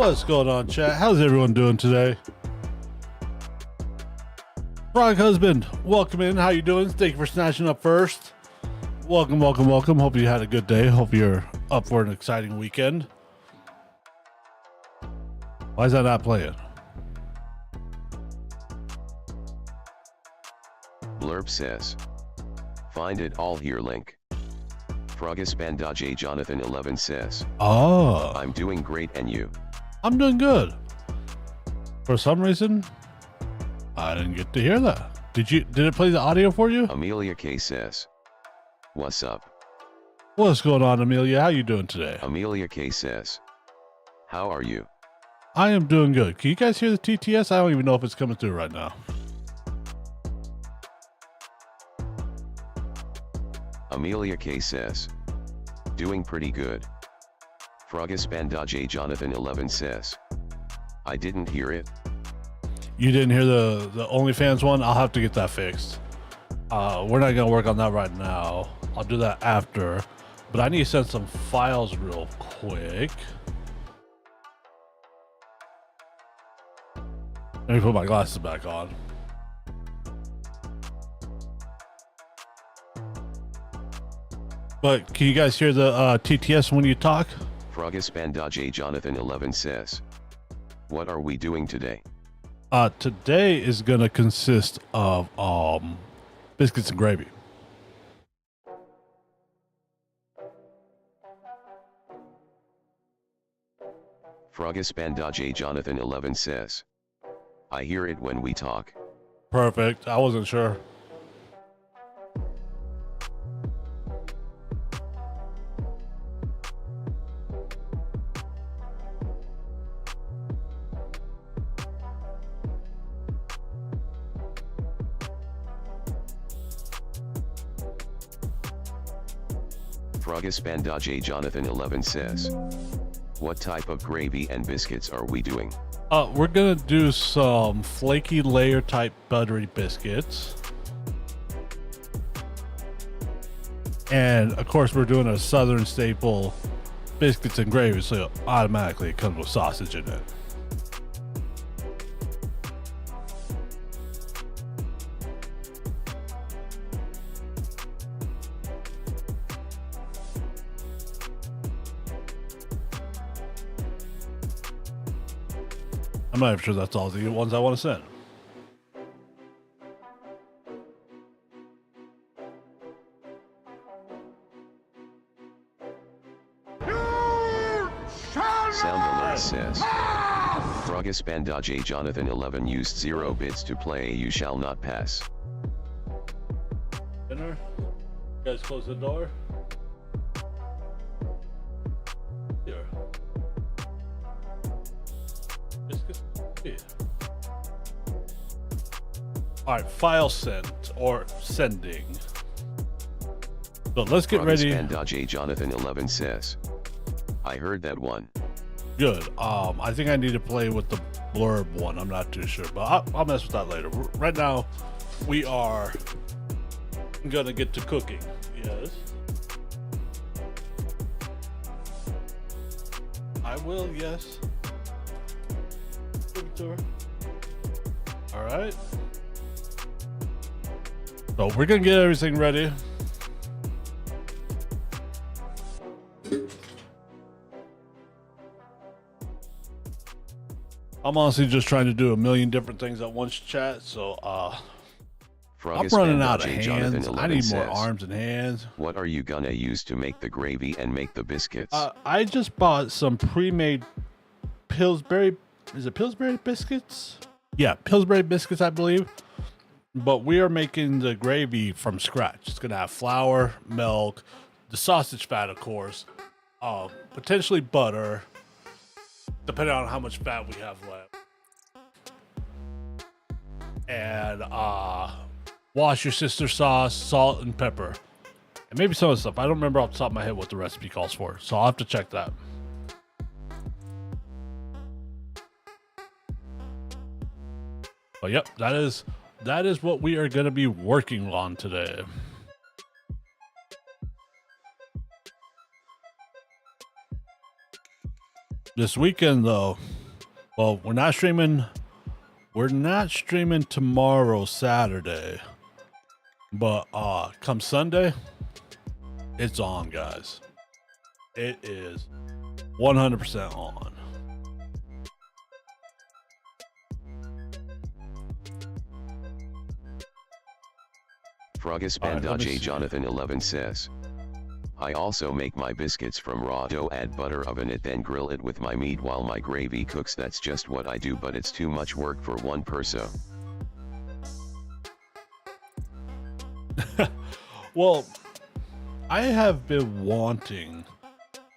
What's going on, chat? How's everyone doing today? Frog Husband, welcome in. How you doing? Thank you for snatching up first. Welcome, welcome, welcome. Hope you had a good day. Hope you're up for an exciting weekend. Why is that not playing? Blurb says, find it all here link. Frogispan.j Jonathan 11 says, Oh, I'm doing great and you? I'm doing good. For some reason, I didn't get to hear that. Did it play the audio for you? Amelia K says, what's up? What's going on, Amelia? How you doing today? Amelia K says, how are you? I am doing good. Can you guys hear the TTS? I don't even know if it's coming through right now. Amelia K says, doing pretty good. Frogispan.j Jonathan 11 says, I didn't hear it. You didn't hear the OnlyFans one? I'll have to get that fixed. We're not gonna work on that right now. I'll do that after, but I need to send some files real quick. Let me put my glasses back on. But can you guys hear the TTS when you talk? Frogispan.j Jonathan 11 says, what are we doing today? Today is gonna consist of biscuits and gravy. Frogispan.j Jonathan 11 says, I hear it when we talk. Perfect. I wasn't sure. Frogispan.j Jonathan 11 says, what type of gravy and biscuits are we doing? We're gonna do some flaky layer type buttery biscuits. And of course we're doing a southern staple biscuits and gravy, so automatically it comes with sausage in it. I'm not even sure that's all the ones I want to send. Sound alert says, Frogispan.j Jonathan 11 used 0 bits to play You Shall Not Pass. Dinner? You guys close the door? Here. Biscuits? Yeah. Alright, file sent or sending. So let's get ready. Frogispan.j Jonathan 11 says, I heard that one. Good. I think I need to play with the blurb one. I'm not too sure, but I'll mess with that later. Right now, we are gonna get to cooking. Yes. I will, yes. Give it to her. All right. So we're gonna get everything ready. I'm honestly just trying to do a million different things at once, chat. So I'm running out of hands. I need more arms and hands. What are you gonna use to make the gravy and make the biscuits? I just bought some pre-made Pillsbury. Is it Pillsbury biscuits? Yeah, Pillsbury biscuits, I believe. But we are making the gravy from scratch. It's gonna have flour, milk, the sausage fat, of course, potentially butter, depending on how much fat we have left. And Worcestershire sauce, salt, and pepper. And maybe some of the stuff. I don't remember off the top of my head what the recipe calls for. So I'll have to check that. But yep, that is what we are going to be working on today. This weekend, though, well, we're not streaming. We're not streaming tomorrow, Saturday. But come Sunday, it's on, guys. It is 100% on. Frugus All right, let me Bandage see. Jonathan 11 says, I also make my biscuits from raw dough, add butter, oven it, then grill it with my meat while my gravy cooks. That's just what I do, but it's too much work for one person. Well, I have been wanting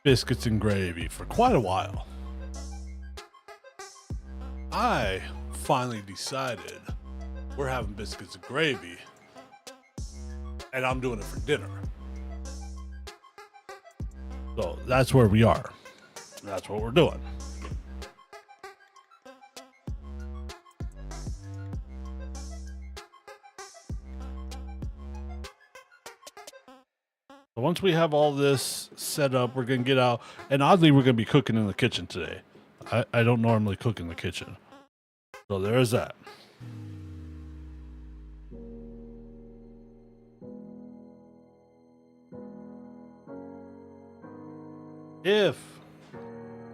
biscuits and gravy for quite a while. I finally decided we're having biscuits and gravy, and I'm doing it for dinner. So that's where we are. That's what we're doing. So once we have all this set up, we're going to get out. And oddly, we're going to be cooking in the kitchen today. I don't normally cook in the kitchen. So there is that.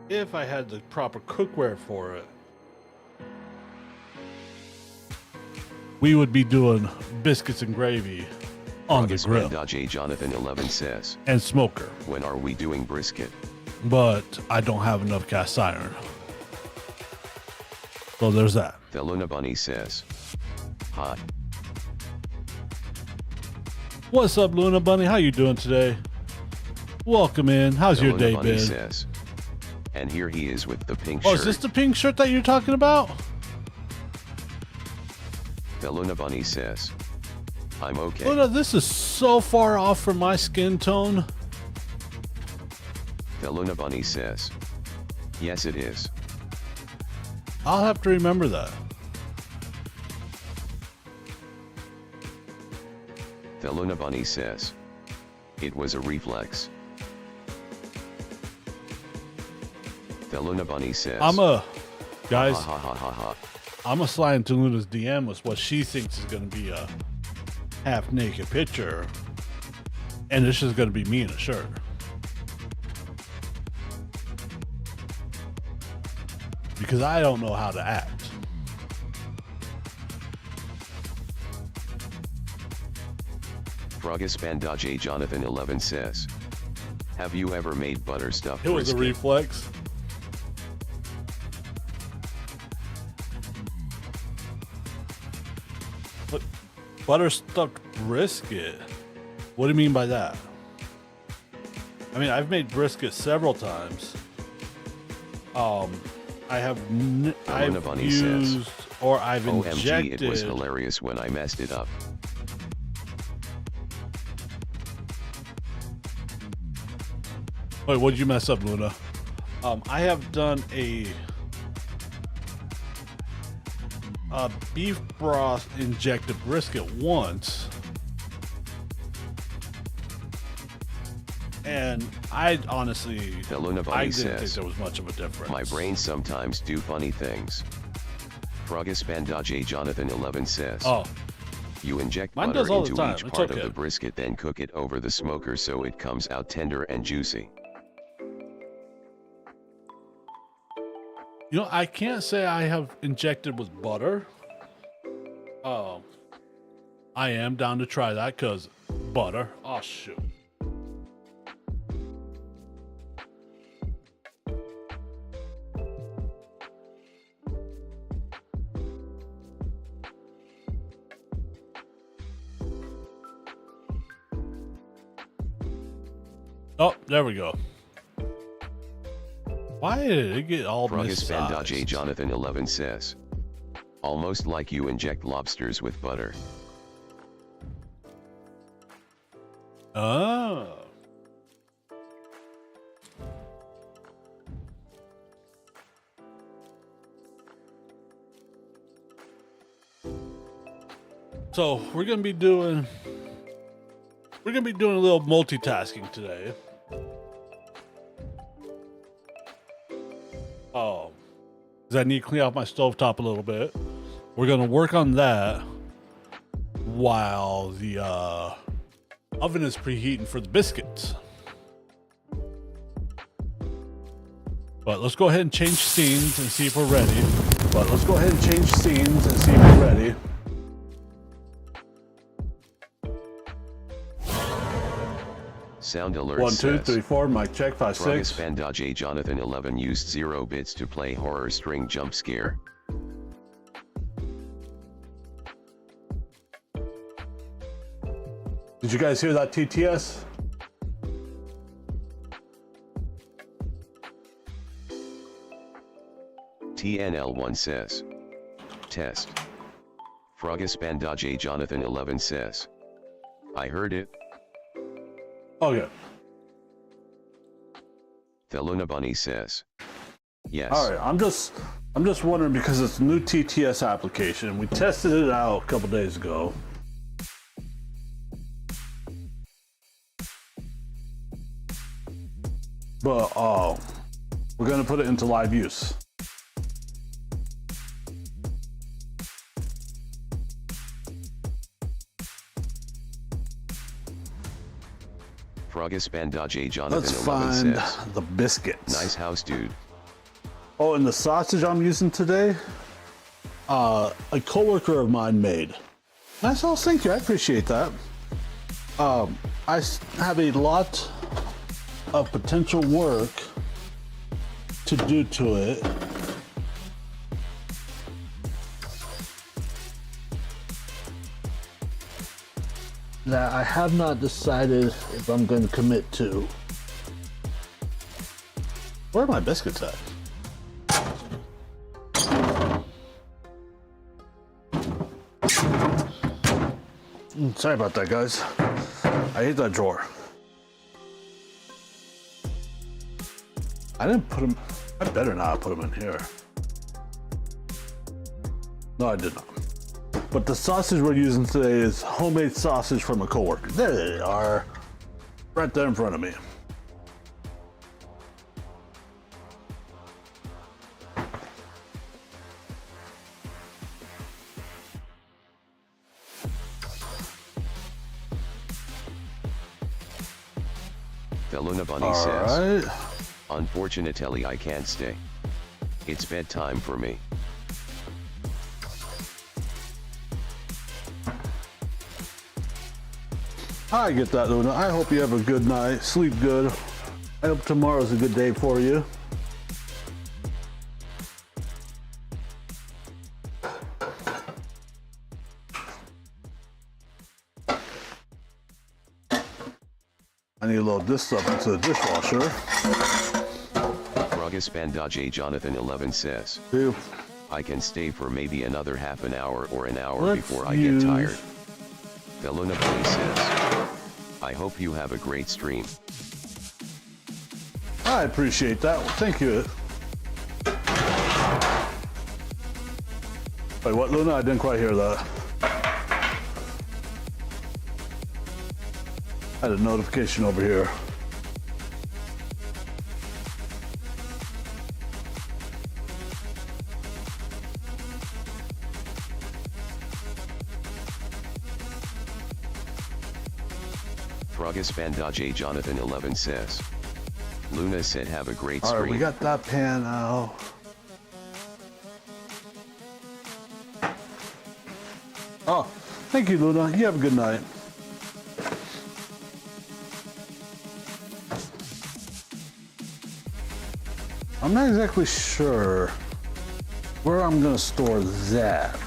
If I had the proper cookware for it, we would be doing biscuits and gravy on the Frugus grill Bandage Jonathan 11 says, and smoker. when are we doing brisket? But I don't have enough cast iron. So there's that. The Luna Bunny says, hi. What's up, Luna Bunny? How you doing today? Welcome in. How's The your Luna day Bunny been? says, and here he is with the pink Oh, shirt. is this the pink shirt that you're talking about? The Luna Bunny says, I'm okay. Luna, this is so far off from my skin tone. The Luna Bunny says, yes it is. I'll have to remember that. The Luna Bunny says, it was a reflex. The Luna Bunny says, Guys, ha ha ha ha ha. I'm a slide into Luna's DM with what she thinks is going to be a half naked picture. And this is going to be me in a shirt. Because I don't know how to act. Frugus Bandage Jonathan 11 says, have you ever made butter stuffed It was a brisket? reflex. But butter stuffed brisket? What do you mean by that? I mean, I've made brisket several times. I have Luna Bunny used says, or I've OMG, injected. it was hilarious when I messed it up. Wait, what did you mess up, Luna? I have done a beef broth injected brisket once, and I honestly, The Luna I Bunny didn't think says, there was much of a difference. my brain sometimes do funny things. Frugus Bandage Jonathan 11 says, Oh, you inject mine butter does all the into time. each It's part okay. of the brisket, then cook it over the smoker so it comes out tender and juicy. you know, I can't say I have injected with butter. I am down to try that because butter. Oh shoot. Oh, there we go. Why did it get all Frugus Bandage missized? Jonathan 11 says, almost like you inject lobsters with butter. Oh. So we're gonna be doing a little multitasking today. I need to clean out my stovetop a little bit. We're gonna work on that while the oven is preheating for the biscuits. But let's go ahead and change scenes and see if we're ready. Sound alert 1, 2, says, 3, 4, mic check, 5, 6. Froggy Jonathan 11 used 0 bits to play horror string jump scare. Did you guys hear that TTS? TNL1 says, test. Froggy Jonathan 11 says, I heard it. Okay. Theluna Bunny says, yes. All right. I'm just wondering because it's a new TTS application. We tested it out a couple days ago. But we're gonna put it into live use. Froggy Jonathan Let's 11 find says, the biscuits. nice house, dude. Oh, and the sausage I'm using today, a coworker of mine made. Nice, oh, thank you. I appreciate that. I have a lot of potential work to do to it. That I have not decided if I'm going to commit to. Where are my biscuits at? Sorry about that, guys. I hate that drawer. I didn't put them. I better not put them in here. No, I did not. But the sausage we're using today is homemade sausage from a coworker. There they are, right there in front of me. Theluna Bunny All says, right. unfortunately I can't stay. It's bedtime for me. I get that, Luna. I hope you have a good night. Sleep good. I hope tomorrow's a good day for you. I need to load this stuff into the dishwasher. Froggy Jonathan 11 says, Two. I can stay for maybe another half an hour or an hour Let's before I use- get tired. Theluna Bunny says, I hope you have a great stream. I appreciate that. Thank you. Wait, what, Luna? I didn't quite hear that. I had a notification over here. Froggy Jonathan 11 says, Luna said have a great All right, stream. we got that pan out. Oh, thank you, Luna. You have a good night. I'm not exactly sure where I'm gonna store that.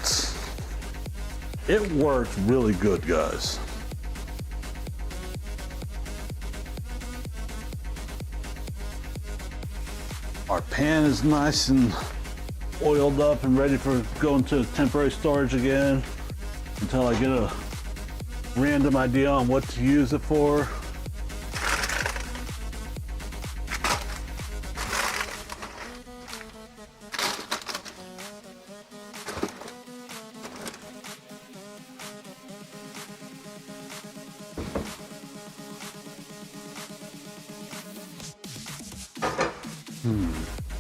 It worked really good, guys. Our pan is nice and oiled up and ready for going to temporary storage again until I get a random idea on what to use it for.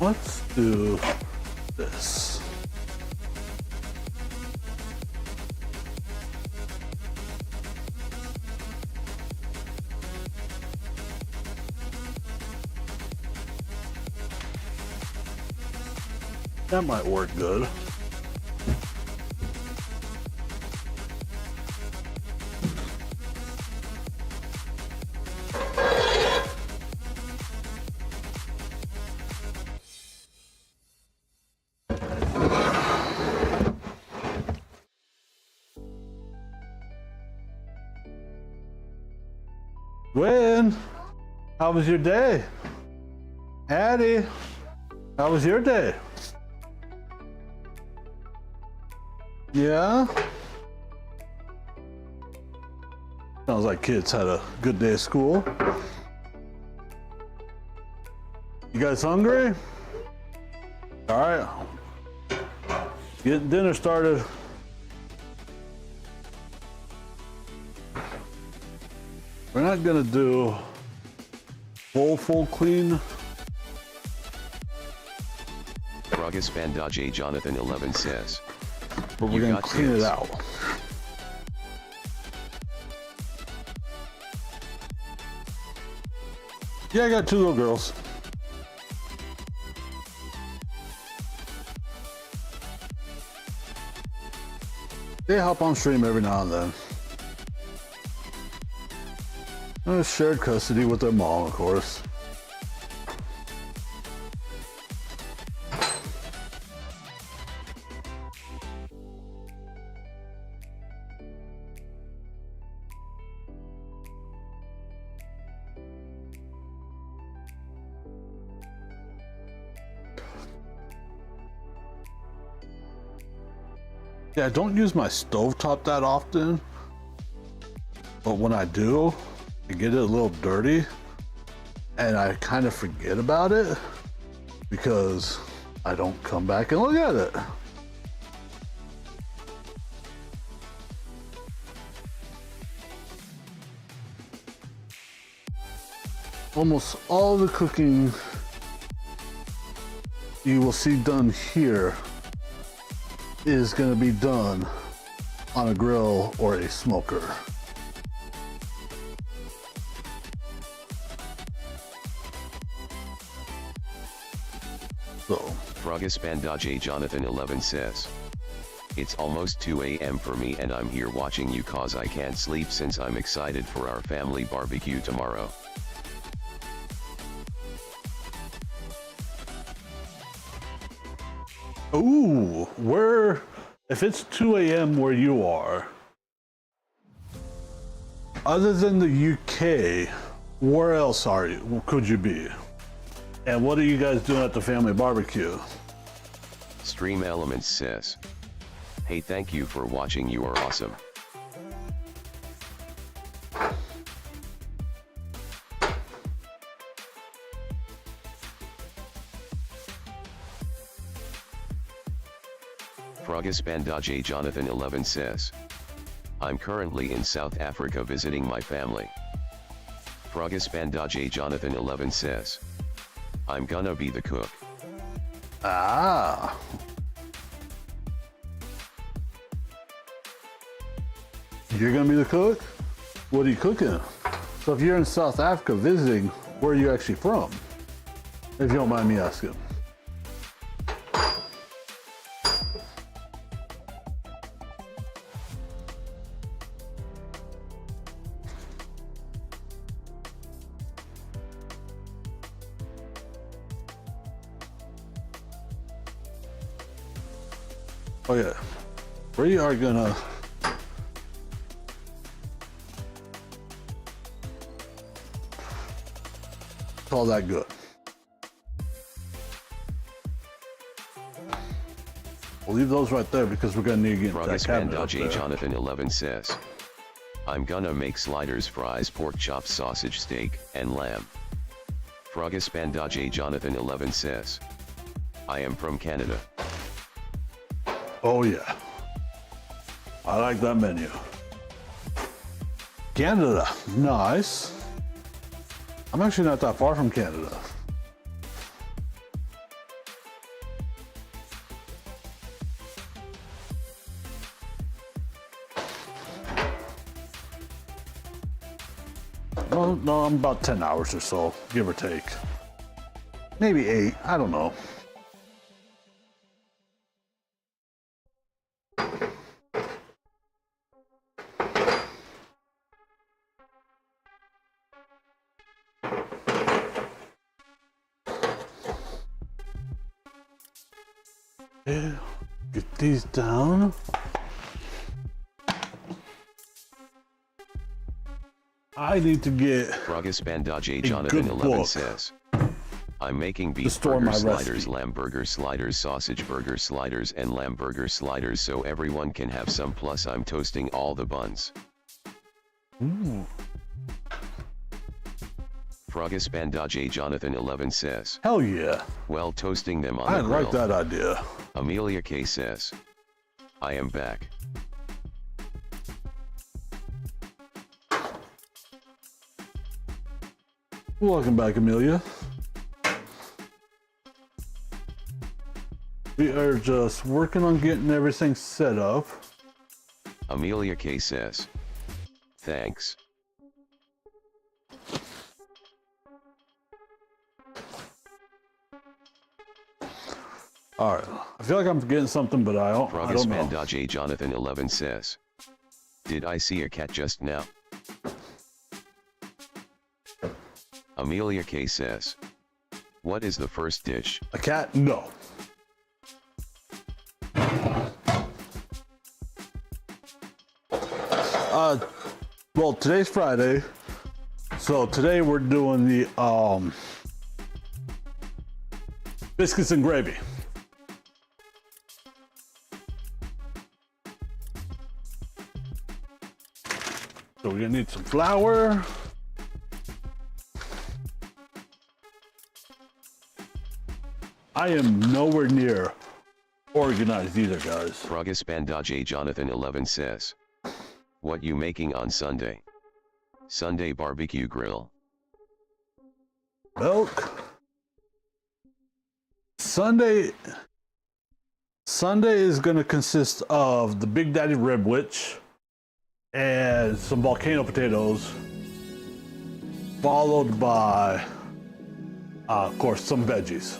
Let's do this. That might work good. Gwen, how was your day? Addie, how was your day? Yeah? Sounds like kids had a good day of school. You guys hungry? All right. Getting dinner started. We're not gonna do full clean. Rugus Bandaje Jonathan 11 says. But we're gonna clean it out. Yeah, I got 2 little girls. They hop on stream every now and then. Shared custody with their mom, of course. Yeah, I don't use my stovetop that often, but when I do, I get it a little dirty and I kind of forget about it because I don't come back and look at it. Almost all the cooking you will see done here is going to be done on a grill or a smoker. So, Rugus Bandaje Jonathan 11 says. It's almost 2 a.m. for me and I'm here watching you cause I can't sleep since I'm excited for our family barbecue tomorrow. ooh, if it's 2 a.m. where you are, other than the UK, where else could you be? And what are you guys doing at the family barbecue? Stream Elements says. Hey, thank you for watching, you are awesome. Rugus Bandaje Jonathan 11 says. I'm currently in South Africa visiting my family. Rugus Bandaje Jonathan 11 says. I'm gonna be the cook. Ah. You're gonna be the cook? What are you cooking? So if you're in South Africa visiting, where are you actually from? If you don't mind me asking. Oh yeah, we are gonna call that good. We'll leave those right there because we're gonna need to get that Rugus cabinet up Bandaje there. Jonathan 11 says. I'm gonna make sliders, fries, pork chops, sausage, steak, and lamb. Rugus Bandaje Jonathan 11 says. I am from Canada. Oh yeah, I like that menu. Canada, nice. I'm actually not that far from Canada. Well, no, I'm about 10 hours or so, give or take. Maybe 8, I don't know. Yeah, get these down. I need to get Frogus Bandage a Jonathan good 11 book. says, I'm making beef store burger my sliders, recipe. lamb burger sliders, sausage burger sliders, and lamb burger sliders so everyone can have some, plus I'm toasting all the buns. Ooh. Frogus Bandage Jonathan 11 says, Hell yeah. well, toasting them on I the grill. like that idea. Amelia K says, I am back. Welcome back, Amelia. We are just working on getting everything set up. Amelia K says, thanks. All right. I feel like I'm forgetting something, but I don't Frogus know. Bandage Jonathan 11 says, did I see a cat just now? Amelia K says, what is the first dish? A cat? No. Well, today's Friday, so today we're doing the biscuits and gravy. So we're gonna need some flour. I am nowhere near organized either, guys. Frogus Bandage Jonathan 11 says, what you making on Sunday? Sunday barbecue grill. Milk. Sunday is gonna consist of the Big Daddy Ribwich and some volcano potatoes, followed by, of course, some veggies.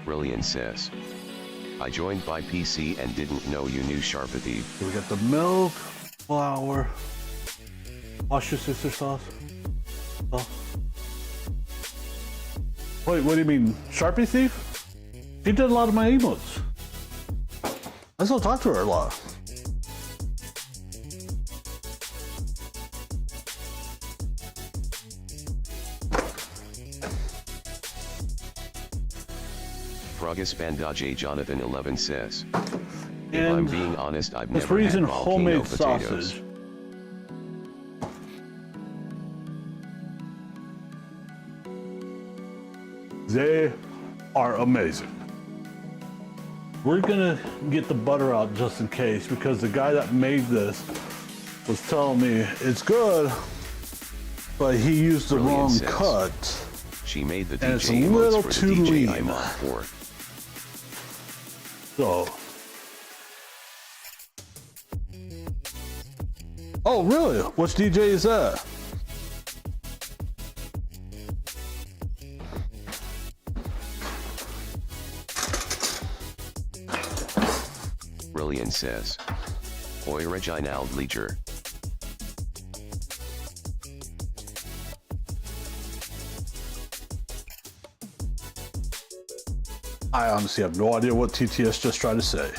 Brilliant says, I joined by PC and didn't know you knew Sharpathy. So we got the milk, flour, Worcestershire sauce. Oh. Wait, what do you mean, Sharpie Thief? She did a lot of my emotes. I still talk to her a lot. Frogus Bandage Jonathan 11 says, if And I'm being honest, I've let's never had reason volcano homemade potatoes. sausage. They are amazing. We're gonna get the butter out just in case, because the guy that made this was telling me it's good, but he used the Brilliant wrong says, cut. She made the And it's DJ a little emotes for too the DJ lean. I'm on for. So. Oh, really? Which DJ is that? Brilliant says, Oi Reginald Leger. I honestly have no idea what TTS just tried to say.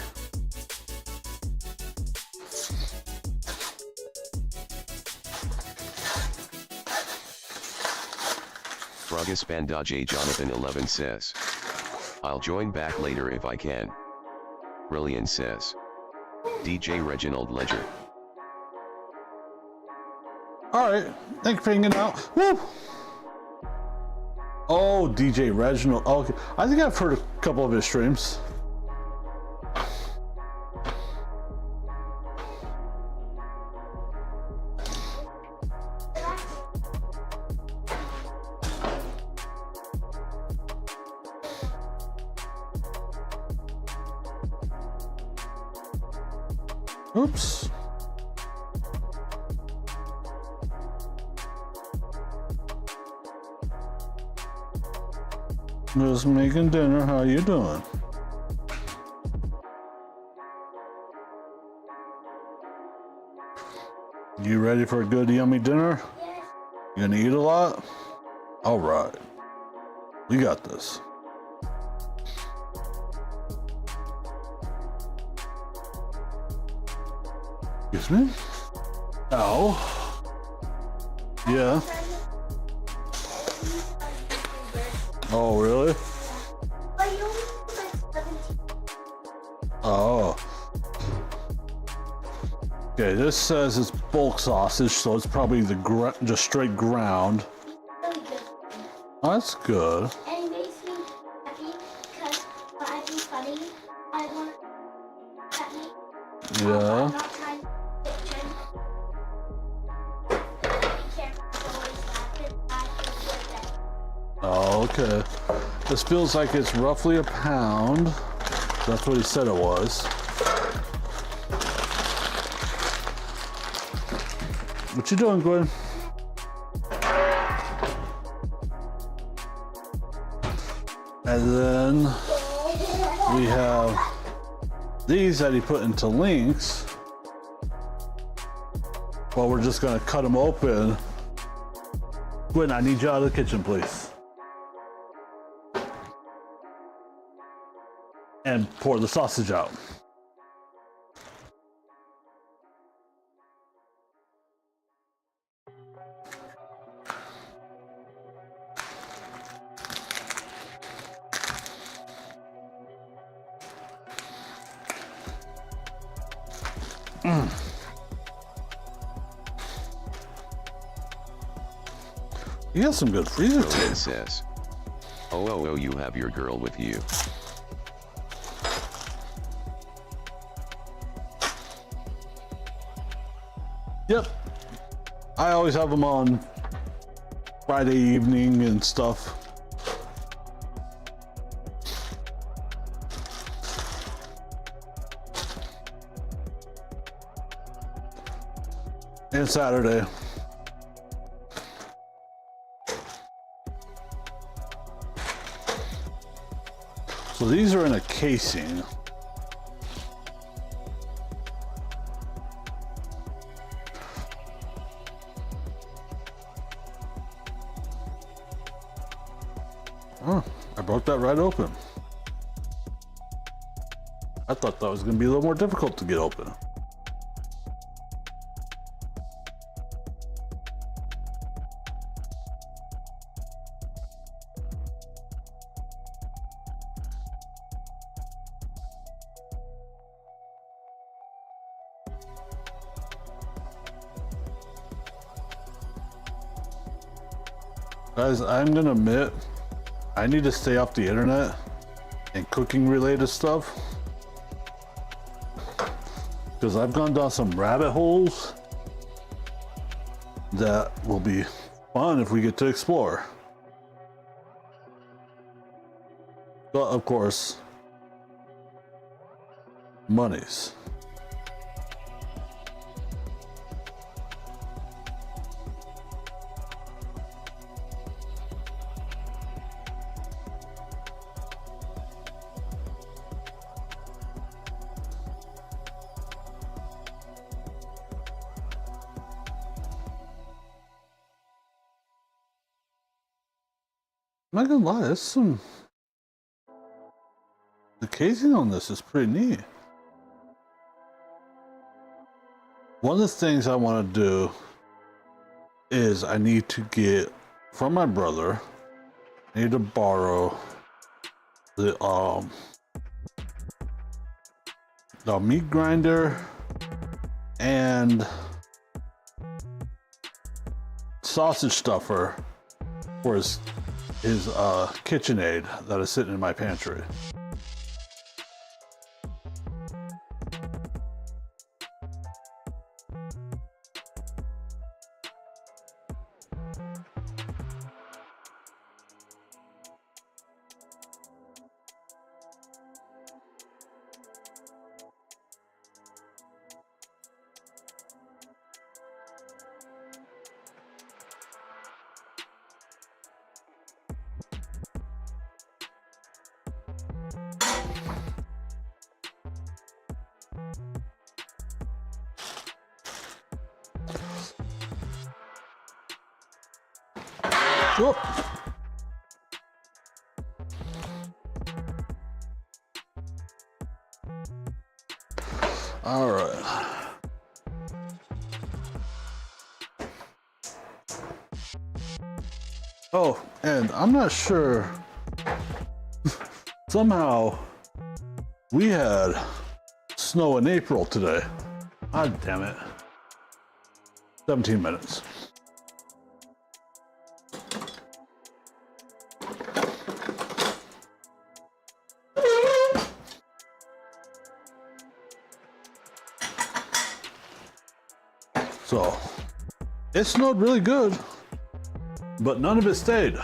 Frogus Bandage Jonathan 11 says, I'll join back later if I can. Brilliant says, DJ Reginald Ledger. Alright, thank you for hanging out. Woo! Oh, DJ Reginald. Oh, okay. I think I've heard a couple of his streams. Oops. Just making dinner. How you doing? You ready for a good yummy dinner? Yes. You gonna eat a lot? All right. We got this. Excuse me? Ow. Yeah. Oh, really? But you only put like 17. Oh. Okay, this says it's bulk sausage, so it's probably the just straight ground. Really good. Oh, that's good. And it makes me happy because when I do funny, I want that me. I'm Yeah. not trying to kitchen. The camera's always laughing. I feel good that. Oh, okay. This feels like it's roughly a pound. That's what he said it was. What you doing, Gwen? And then we have these that he put into links. Well, we're just gonna cut them open. Gwen, I need you out of the kitchen, please. And pour the sausage out. You got some good freezer Roman tape. says. Oh, you have your girl with you. Yep. I always have them on Friday evening and stuff. And Saturday. So these are in a casing. Oh, I broke that right open. I thought that was going to be a little more difficult to get open. Guys, I'm gonna admit, I need to stay off the internet and cooking related stuff. Because I've gone down some rabbit holes that will be fun if we get to explore. But of course, monies. I'm not gonna lie, there's some. The casing on this is pretty neat. One of the things I want to do is I need to get from my brother. I need to borrow the meat grinder and sausage stuffer for his KitchenAid that is sitting in my pantry. Oh. All right. Oh, and I'm not sure. Somehow we had snow in April today. God damn it. 17 minutes. So, it snowed really good, but none of it stayed.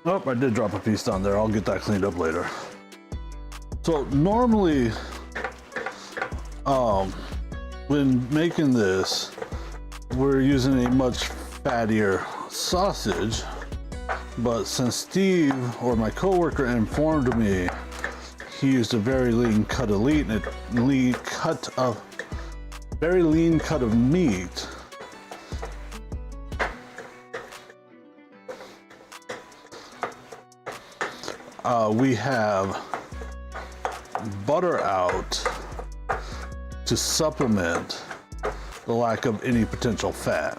Oh, I did drop a piece down there. I'll get that cleaned up later. So normally, when making this, we're using a much fattier sausage, but since Steve or my coworker informed me he used a very lean cut of meat, very lean cut of meat. We have butter out to supplement the lack of any potential fat.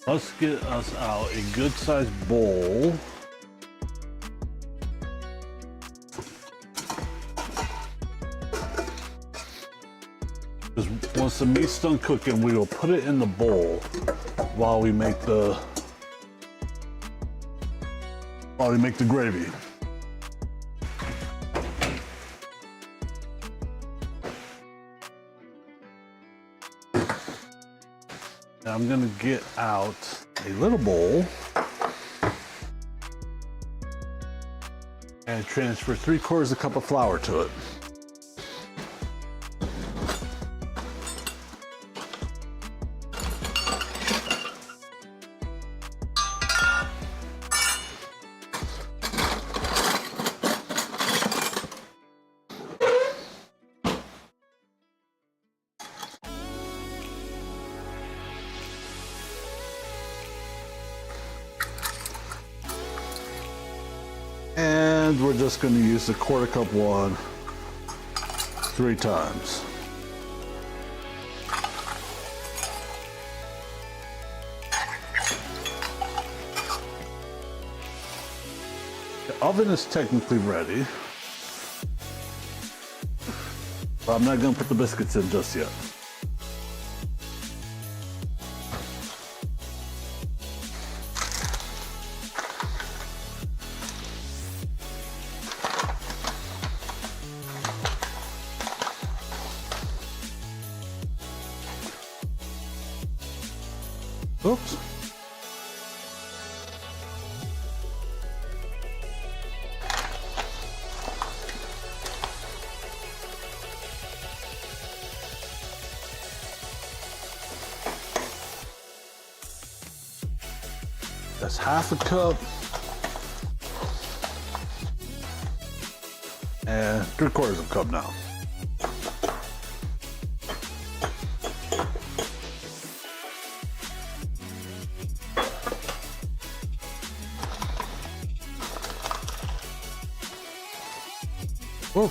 Let's get us out a good sized bowl. Because once the meat's done cooking, we will put it in the bowl while we make the gravy. Now I'm gonna get out a little bowl and transfer 3/4 cup of flour to it. And we're just going to use the 1/4 cup one 3 times. The oven is technically ready, but I'm not going to put the biscuits in just yet. Oops. That's 1/2 cup. And 3/4 cup now. Oh.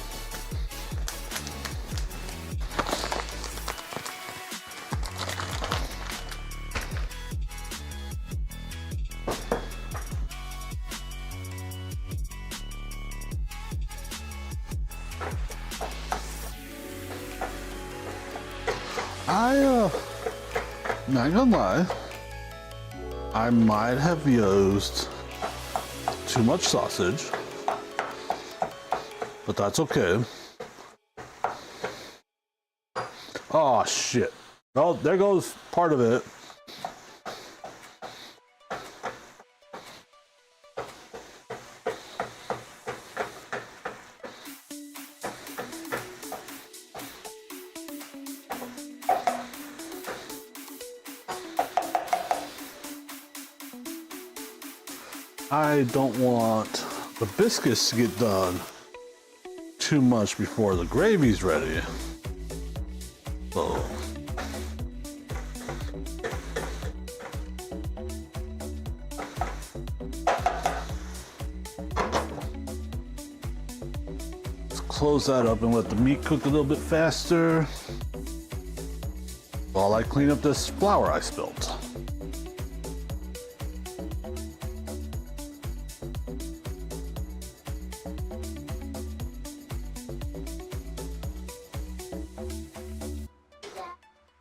Not gonna lie, I might have used Too much sausage. But that's okay. Oh, shit. Oh, there goes part of it. I don't want the biscuits to get done too much before the gravy's ready. So. Let's close that up and let the meat cook a little bit faster while I clean up this flour I spilt.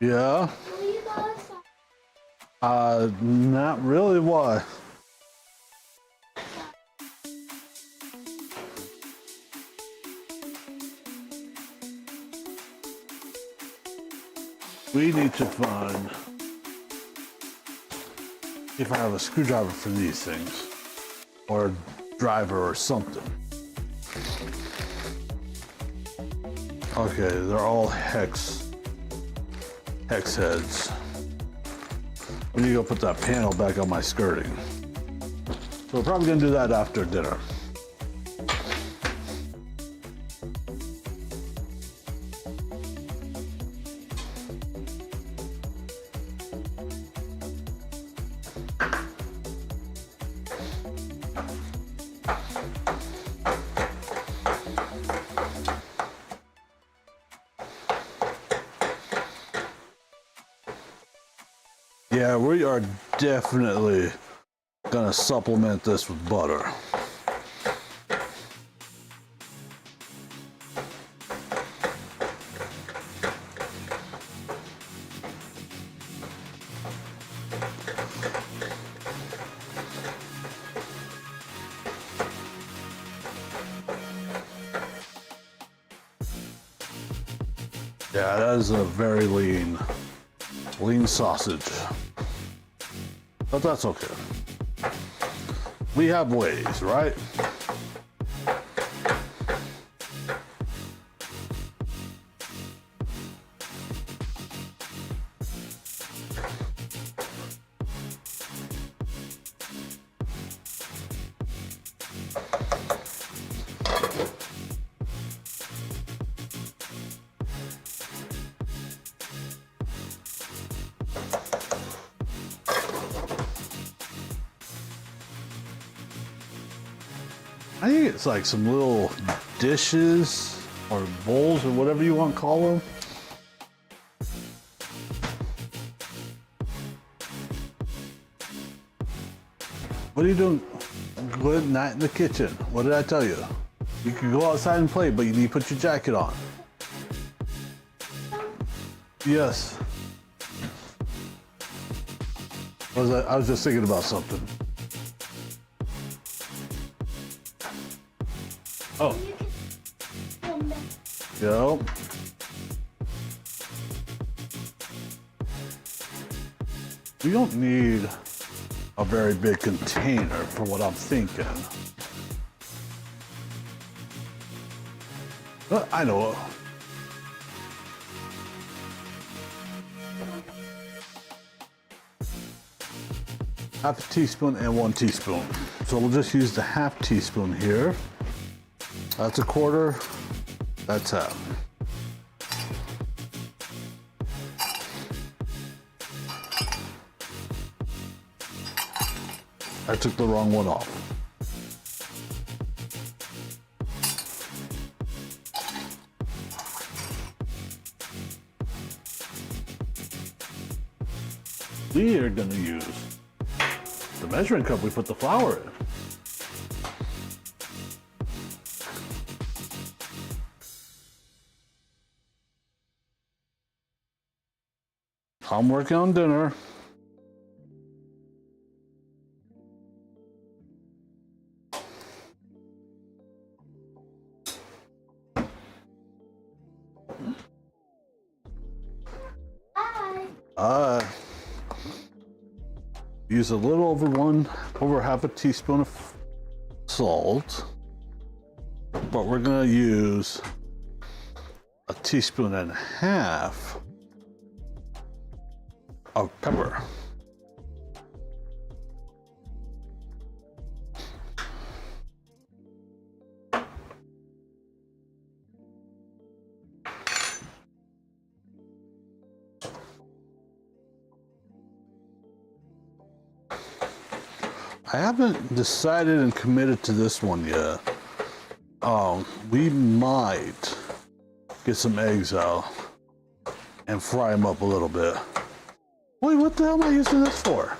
Yeah. Will you go outside? Not really. Why? We need to find if I have a screwdriver for these things, or a driver or something. Okay, they're all hex heads. We need to go put that panel back on my skirting. So we're probably gonna do that after dinner. Yeah, we are definitely gonna supplement this with butter. Yeah, that is a very lean sausage. But that's okay. We have ways, right? I think it's like some little dishes or bowls or whatever you want to call them. What are you doing? Good night in the kitchen. What did I tell you? You can go outside and play, but you need to put your jacket on. Yes. I was just thinking about something. Oh. Yep. We don't need a very big container for what I'm thinking. But I know. Half a teaspoon and 1 teaspoon. So we'll just use the half teaspoon here. That's a quarter. That's half. I took the wrong one off. We are going to use the measuring cup we put the flour in. I'm working on dinner. Use a little over half a teaspoon of salt, but we're gonna use a teaspoon and a half of pepper. I haven't decided and committed to this one yet. We might get some eggs out and fry them up a little bit. Wait, what the hell am I using this for?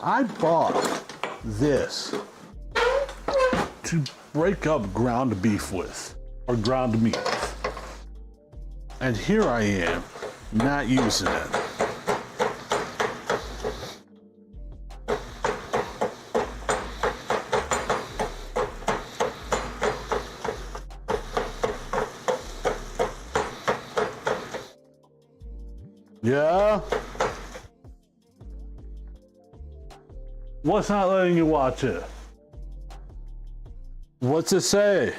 I bought this to break up ground beef with, or ground meat. And here I am, not using it. Yeah? What's not letting you watch it? What's it say?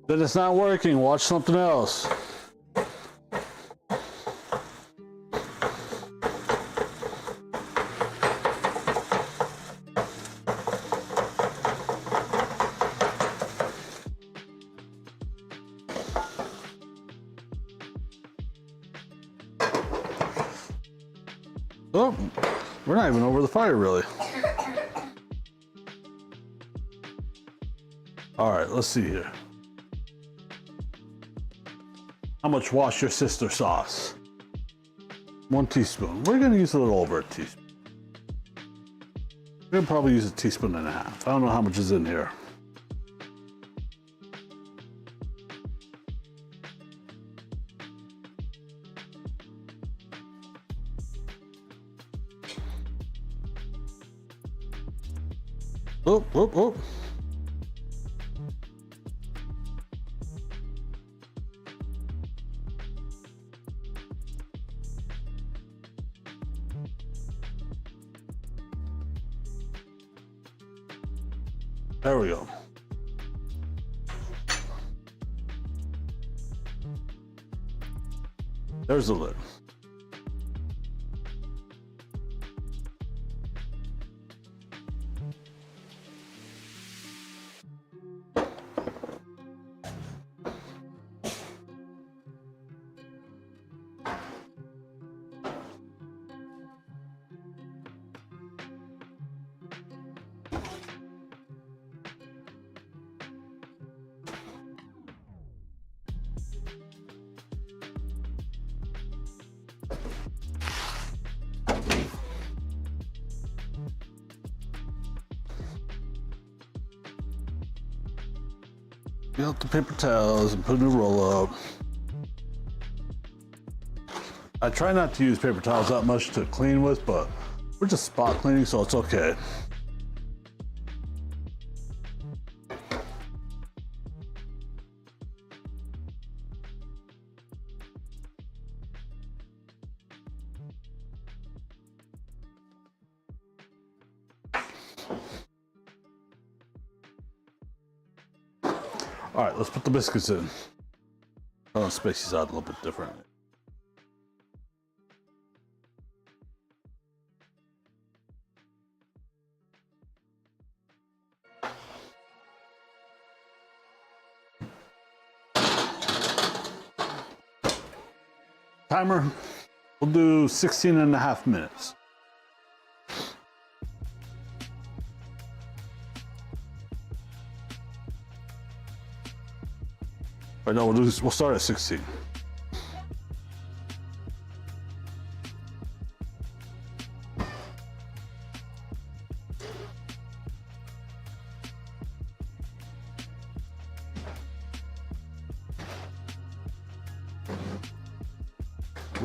Then it's not working. Watch something else. Oh, we're not even over the fire, really. All right, let's see here. How much wash your sister sauce? 1 teaspoon. We're gonna use a little over a teaspoon. We're gonna probably use a teaspoon and a half. I don't know how much is in here. Oh, oh, oh. There we go. There's the lid. Get out the paper towels and put in a roll up. I try not to use paper towels that much to clean with, but we're just spot cleaning, so it's okay. All right, let's put the biscuits in. I'll space these out a little bit different. Timer, we'll do 16 and a half minutes. Right, no, we'll start at 16.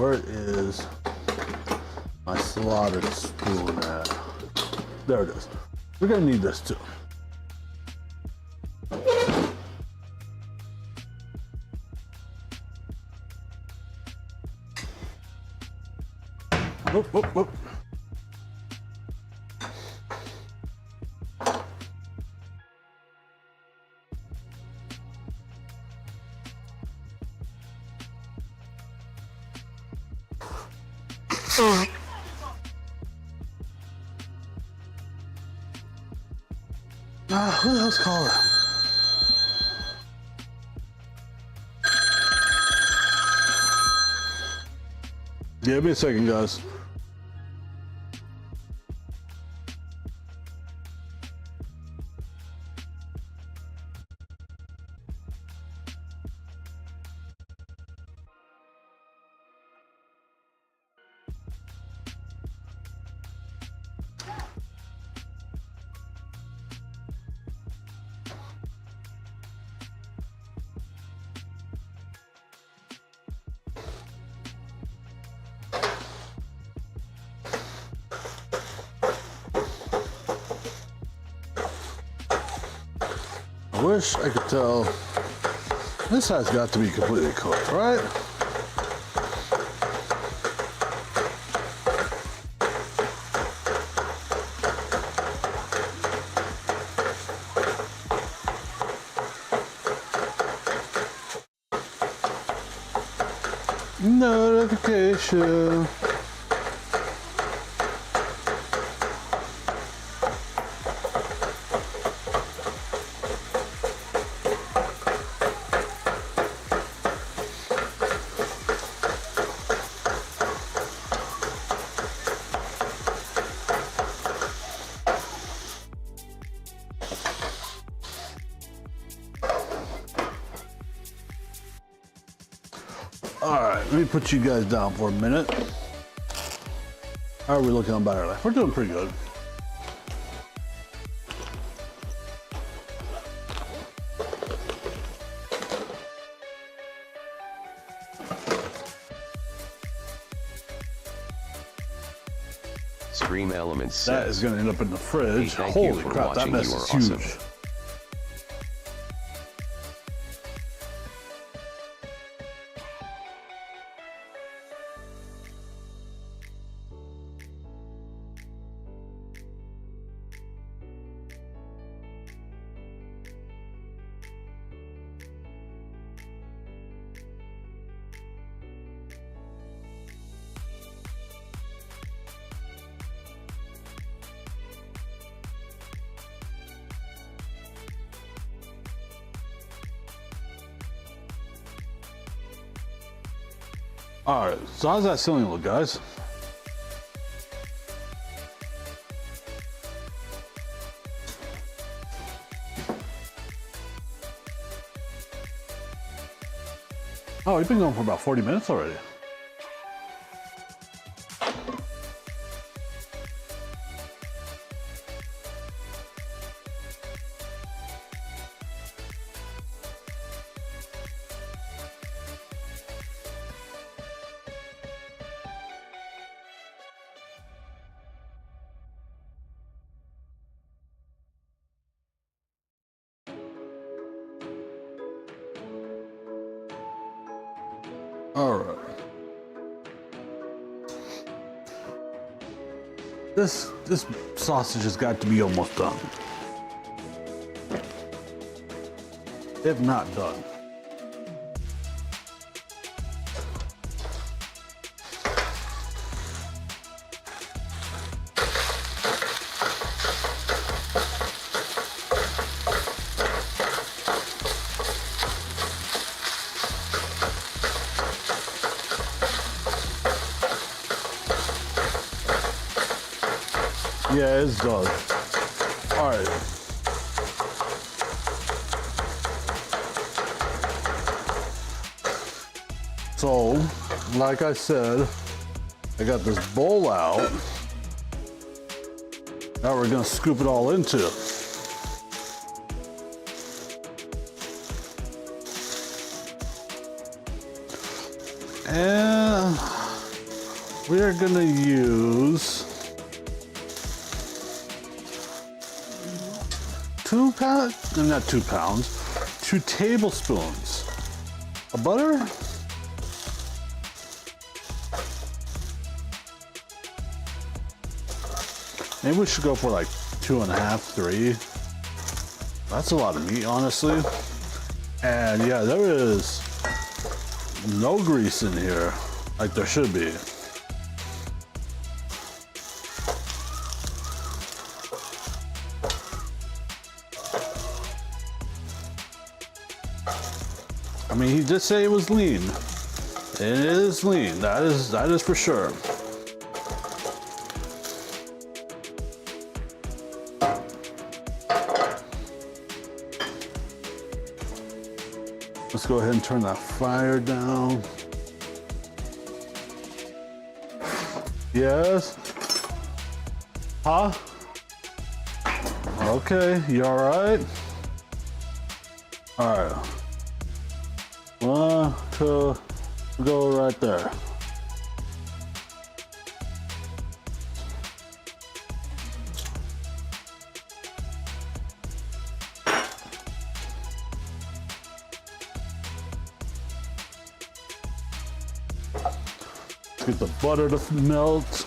Where is my slotted spoon at? There it is. We're gonna need this too. Whoop, whoop, whoop. Who the hell's calling? Give me a second, guys. I wish I could tell. This has got to be completely cooked, right? Notification. All right, let me put you guys down for a minute. How are we looking on battery life? We're doing pretty good. Stream Elements That is says, going to end up in the fridge. Hey, thank you Holy for crap, that watching. mess You is are awesome. huge. All right, so how's that ceiling look, guys? Oh, we've been going for about 40 minutes already. All right. This sausage has got to be almost done. If not done. Yeah, it's done. All right. So, like I said, I got this bowl out. Now we're gonna scoop it all into. And We are gonna use 2 pounds, no, not 2 pounds, 2 tablespoons of butter. Maybe we should go for like 2.5, 3. That's a lot of meat, honestly. And yeah, there is no grease in here, like there should be. I mean, he did say it was lean. It is lean, that is for sure. Let's go ahead and turn that fire down. Yes? Huh? Okay, you all right? All right. 1, 2, go right there. Get the butter to melt.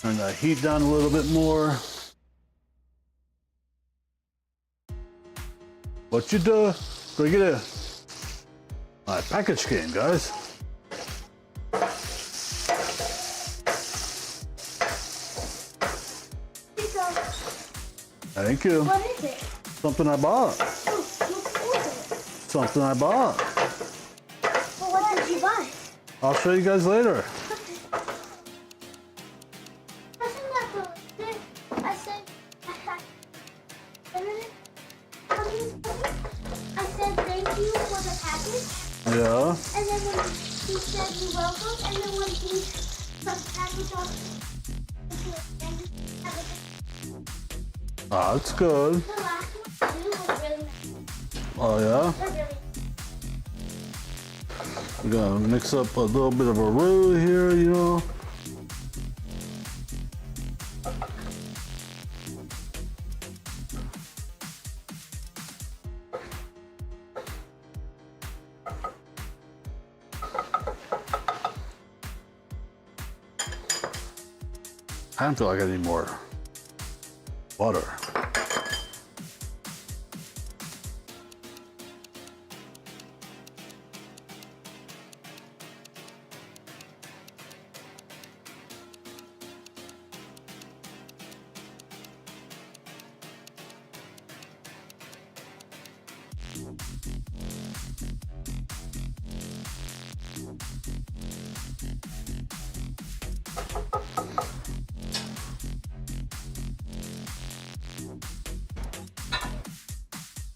Turn the heat down a little bit more. What you do? Go get a my package came, guys. Thank you. What is it? Something I bought. Oh, what is it? Something I bought. Well, what did you buy? I'll show you guys later. Wasn't that the I said I said thank you for the package. Yeah. And then when he said you're welcome, and then when he put the package on Ah, that's good. the last one too was really nice. Oh yeah. They're really We're gonna mix up a little bit of a roux here, you know. I don't feel like I need more butter.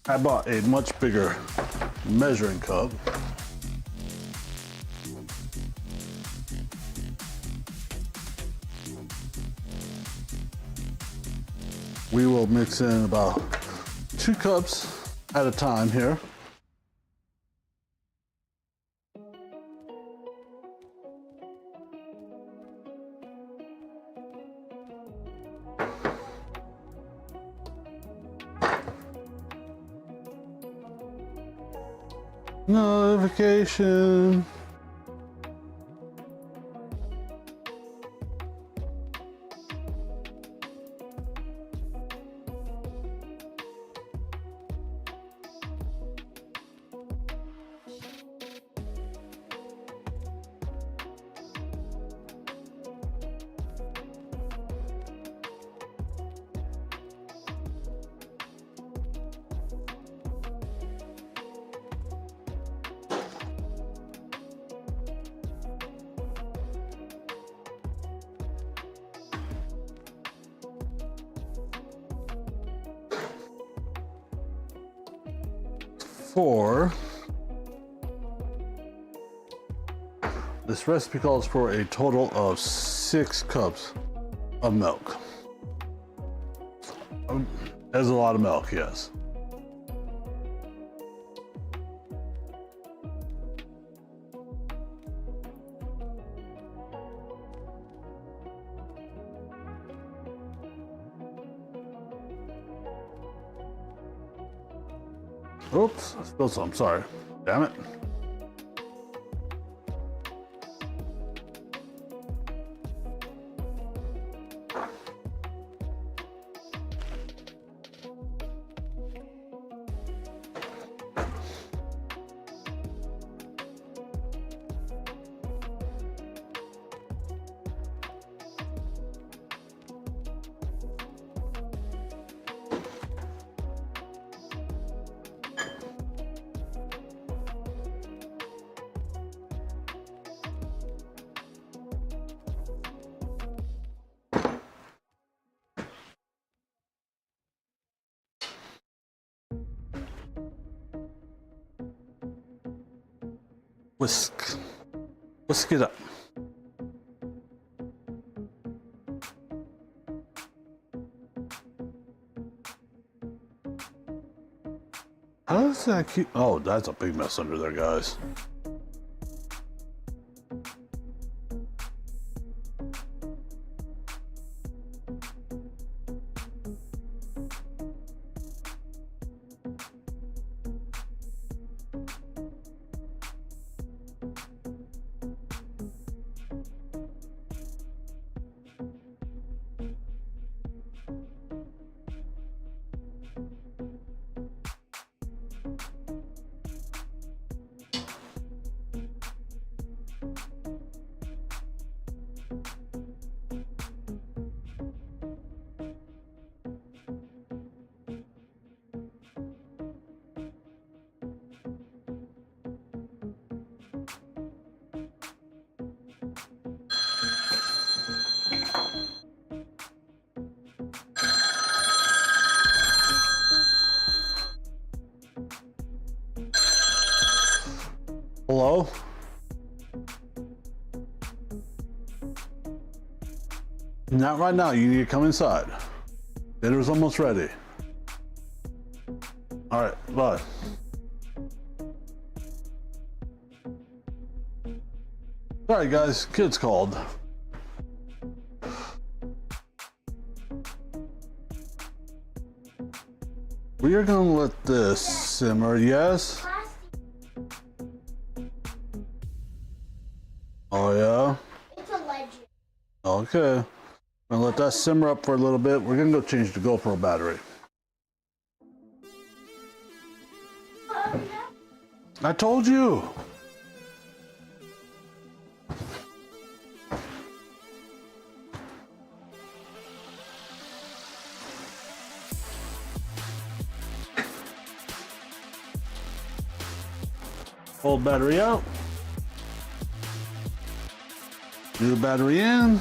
I bought a much bigger measuring cup. We will mix in about 2 cups at a time here. Notification. This recipe calls for a total of 6 cups of milk. That's a lot of milk, yes. Oops, I spilled some. Sorry. Damn it. Whisk it up. How does that keep? Oh, that's a big mess under there, guys. Hello? Not right now. You need to come inside. Dinner's almost ready. All right, bye. Sorry, guys. Kids called. We are gonna let this simmer. Yes. Oh yeah. It's a legend. Okay. I'm gonna let that simmer up for a little bit. We're gonna go change the GoPro battery. I told you. Old battery out. New battery in.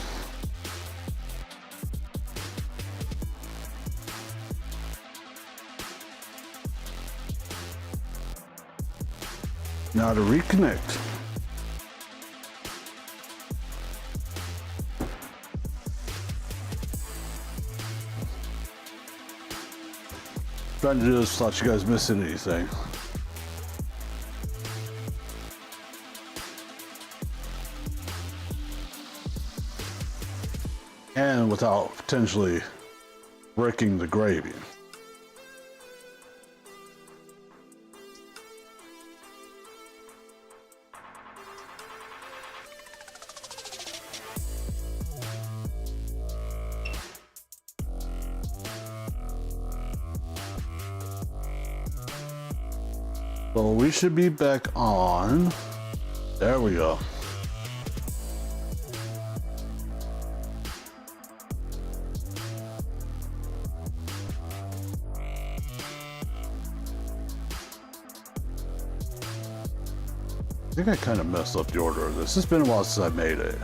Now to reconnect. Trying to do this without you guys missing anything. And without potentially breaking the gravy. So we should be back on. There we go. I think I kind of messed up the order of this. It's been a while since I made it.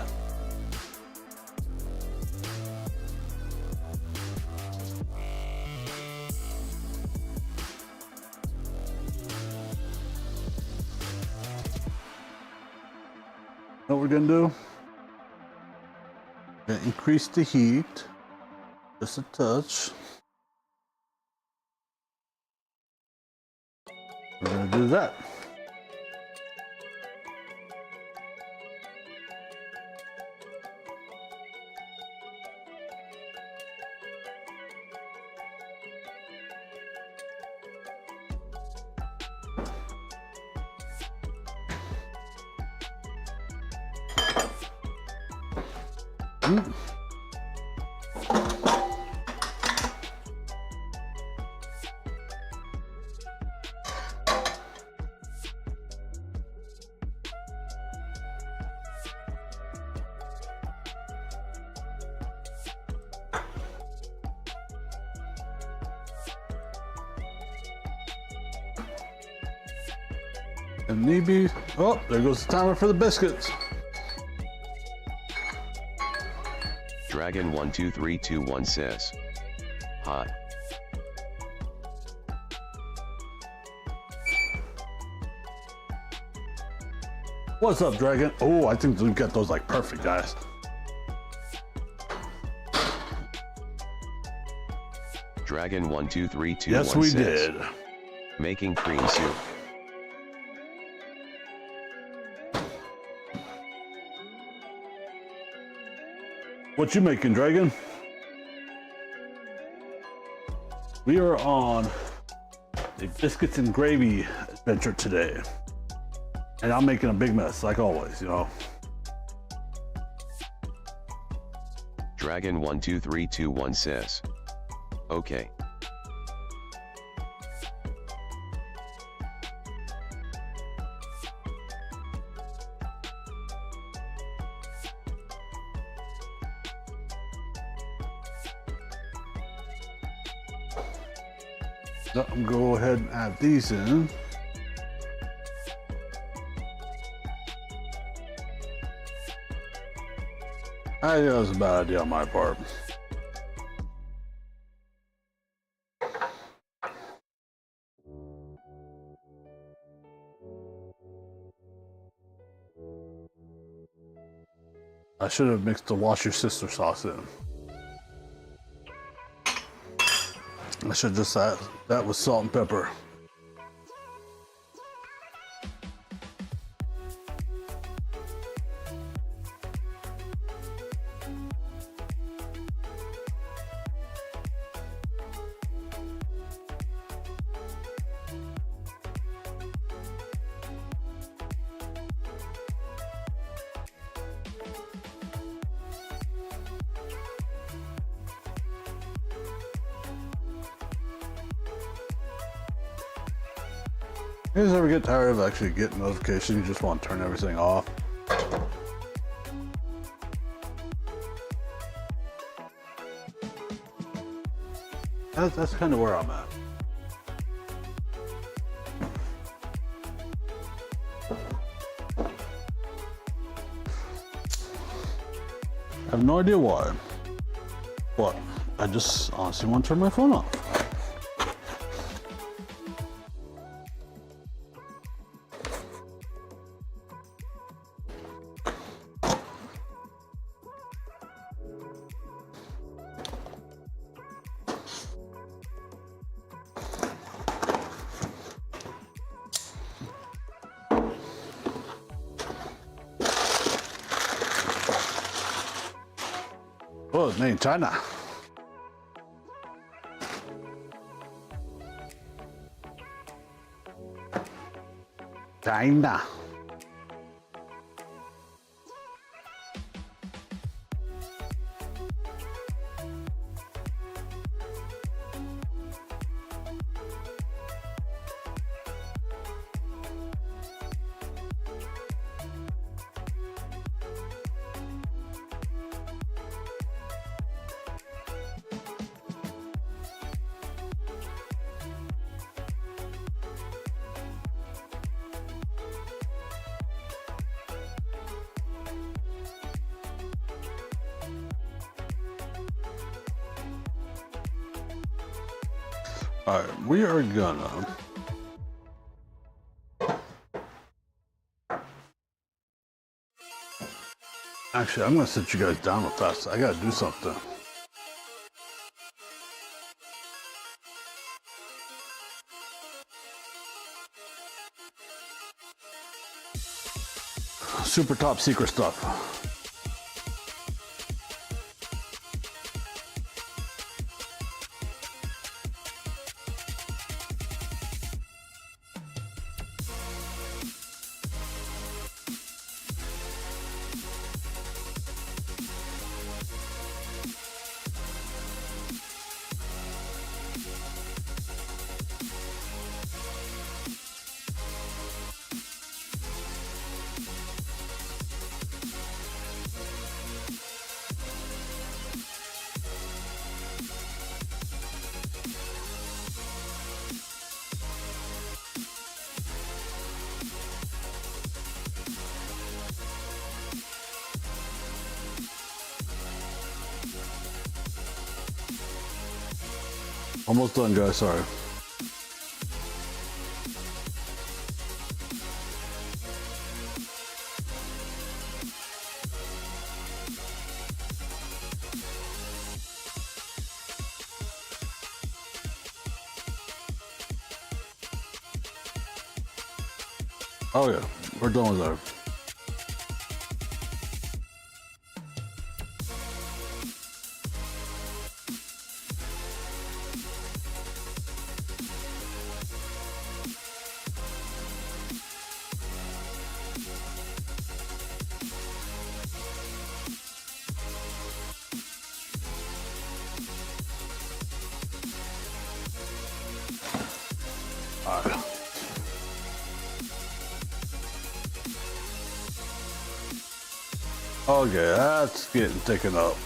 What we're gonna do? We're gonna increase the heat just a touch. We're gonna do that. And maybe, oh, there goes the timer for the biscuits. Dragon12321 says. Hot. What's up, Dragon? Oh, I think we've got those like perfect, guys. Dragon12321 Yes, we says. did. Making cream soup. What you making, Dragon? We are on a biscuits and gravy adventure today. And I'm making a big mess, like always, you know. Dragon12321 says. Okay. Let them go ahead and add these in. I think that was a bad idea on my part. I should have mixed the wash your sister sauce in. I should have just add that with salt and pepper. You guys ever get tired of actually getting notifications? You just want to turn everything off? That's kind of where I'm at. I have no idea why, but I just honestly want to turn my phone off. Oh, it's made in China. China. All right, we are gonna. Actually, I'm gonna sit you guys down with us. I gotta do something. Super top secret stuff. Almost done, guys. Sorry. Oh yeah, we're done with that. All right. Okay, that's getting taken up.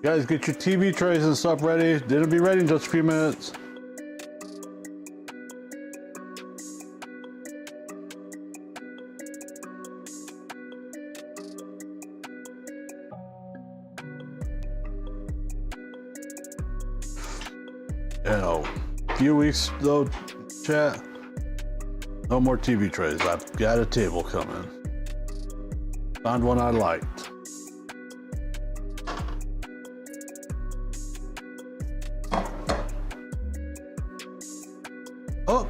Guys, get your TV trays and stuff ready. It'll be ready in just a few minutes. You know, a few weeks though, chat, no more TV trays. I've got a table coming. Found one I liked. Oh,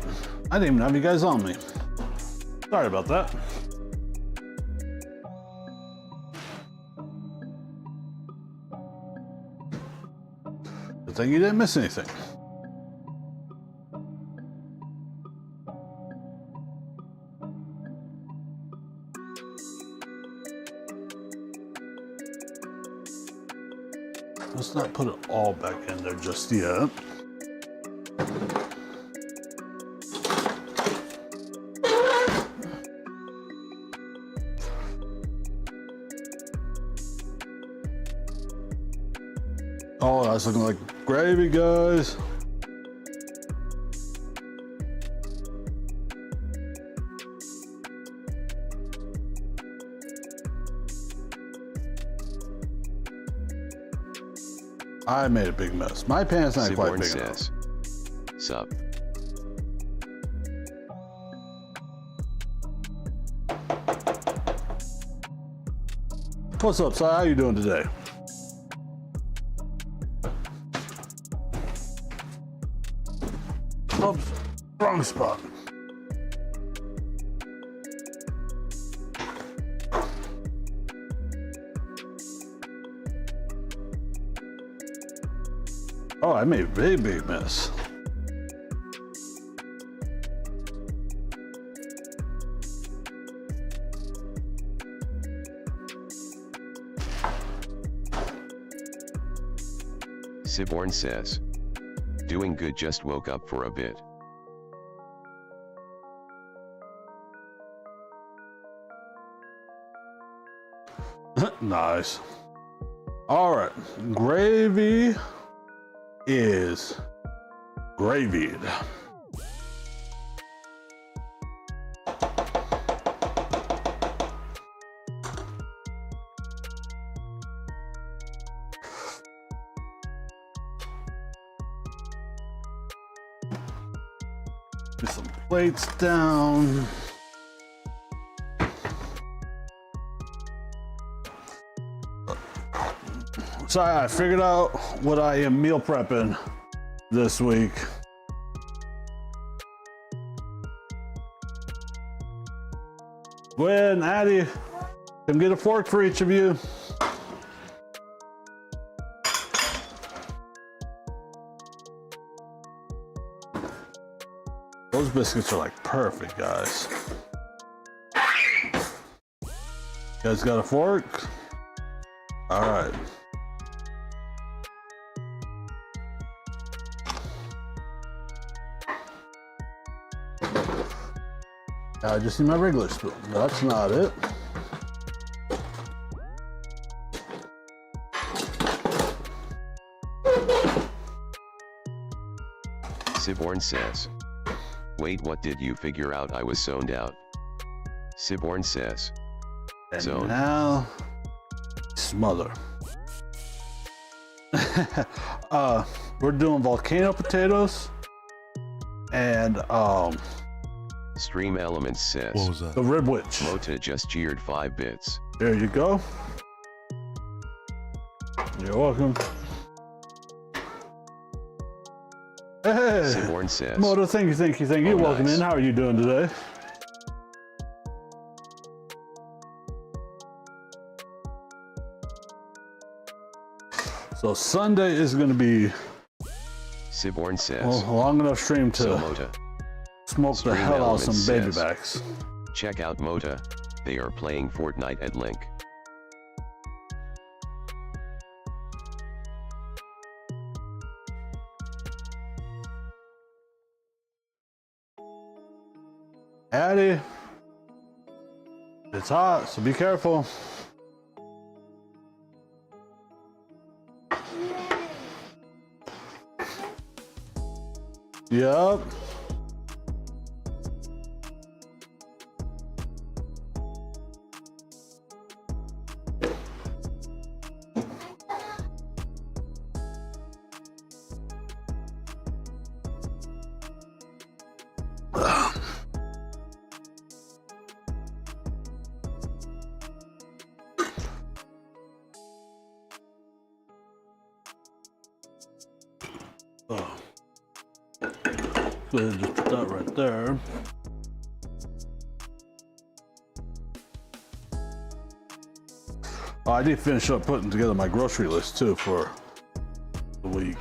I didn't even have you guys on me. Sorry about that. Good thing you didn't miss anything. Let's not put it all back in there just yet. Oh, that's looking like gravy, guys. I made a big mess. My pan's not quite Siborn big enough. says, Sup. What's up, Si? How you doing today? Oops, wrong spot. Oh, I made a big, big mess. Siborn says, doing good, just woke up for a bit. Nice. All right, gravy is gravied. Get some plates down. So I figured out what I am meal prepping this week. Go ahead, Addie. Come get a fork for each of you. Those biscuits are like perfect, guys. You guys got a fork? All right. I just need my regular spoon. That's not it. Siborn says. Wait, what did you figure out? I was zoned out. Siborn says. And Zone. now, smother. We're doing volcano potatoes and Stream Elements says. the rib witch. Mota just cheered 5 bits. There you go. You're welcome. Hey, Siborn says. Moto, thank you. Oh, Welcome nice. in. How are you doing today? So Sunday is going to be Siborn says. a long enough stream to So Mota. smoke the Stream hell out of some Elements baby says. backs. Check out Mota. They are playing Fortnite at Link. Addie, it's hot, so be careful. Yep. Oh. Go ahead and just put that right there. Oh, I did finish up putting together my grocery list too for the week.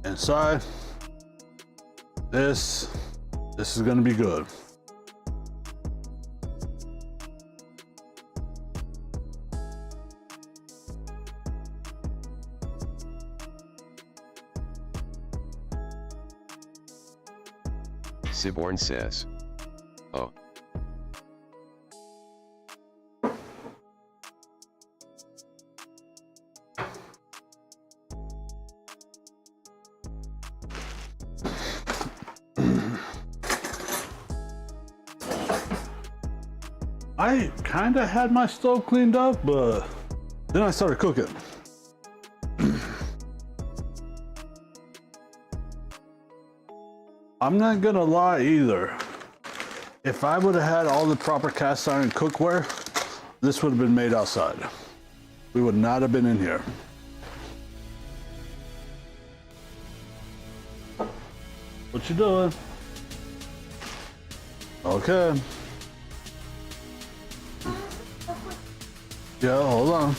Inside, this is gonna be good. Siborn says. Oh. I kind of had my stove cleaned up, but then I started cooking. I'm not gonna lie either. If I would have had all the proper cast iron cookware, this would have been made outside. We would not have been in here. What you doing? Okay. Yeah, hold on.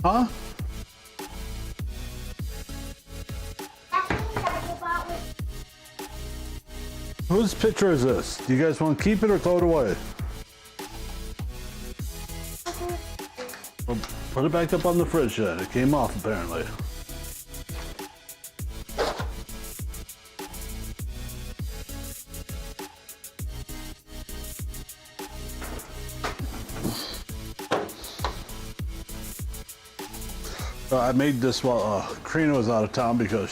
Huh? Whose picture is this? Do you guys want to keep it or throw it away? Well, put it back up on the fridge then. It came off apparently. I made this while Karina was out of town because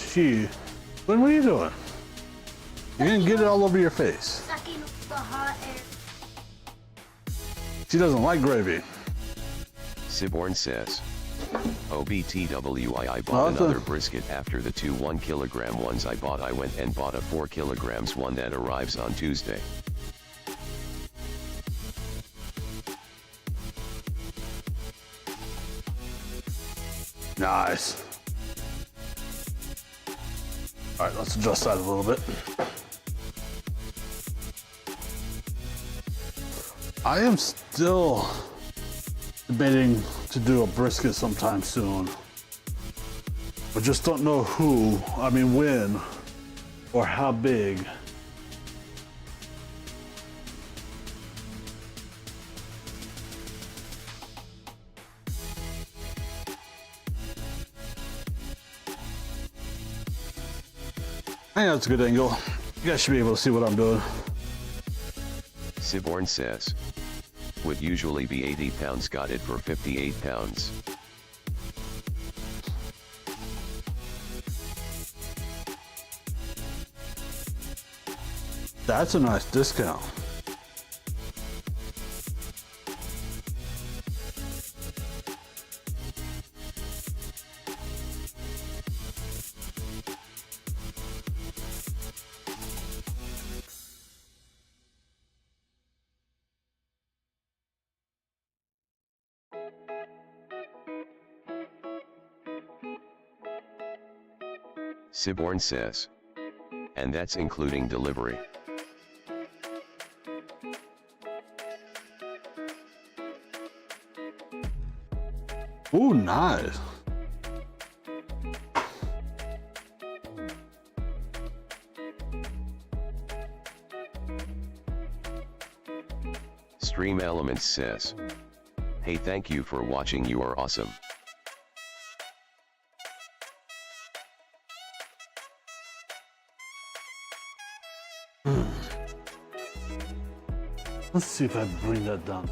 what are you doing? You're gonna get it all over your face. Sucking the hot air. She doesn't like gravy. Siborn says. OBTWI I bought Awesome. another brisket after the 2 1 kilogram ones I bought. I went and bought a 4 kilograms one that arrives on Tuesday. Nice. All right, let's adjust that a little bit. I am still debating to do a brisket sometime soon. I just don't know when, or how big. I think that's a good angle. You guys should be able to see what I'm doing. Siborn says. Would usually be 80 pounds, got it for 58 pounds. That's a nice discount. Siborn says. And that's including delivery. Ooh, nice. Stream Elements says. Hey, thank you for watching, you are awesome. Let's see if I bring that down.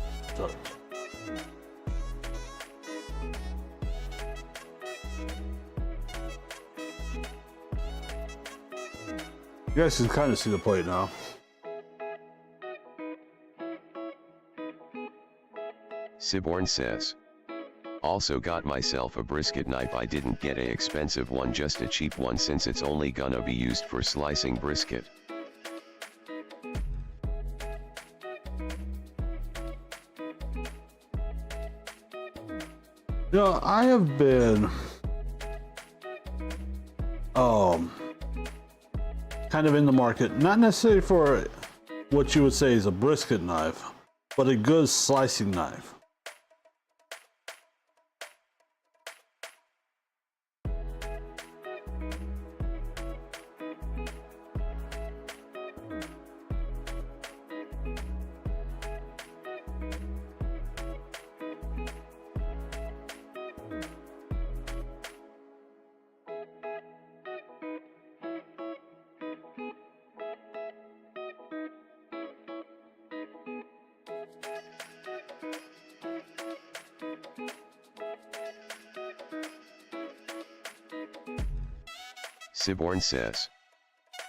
You guys can kind of see the plate now. Siborn says. Also got myself a brisket knife. I didn't get a expensive one, just a cheap one, since it's only gonna be used for slicing brisket. You know, I have been kind of in the market, not necessarily for what you would say is a brisket knife, but a good slicing knife. Siborn says.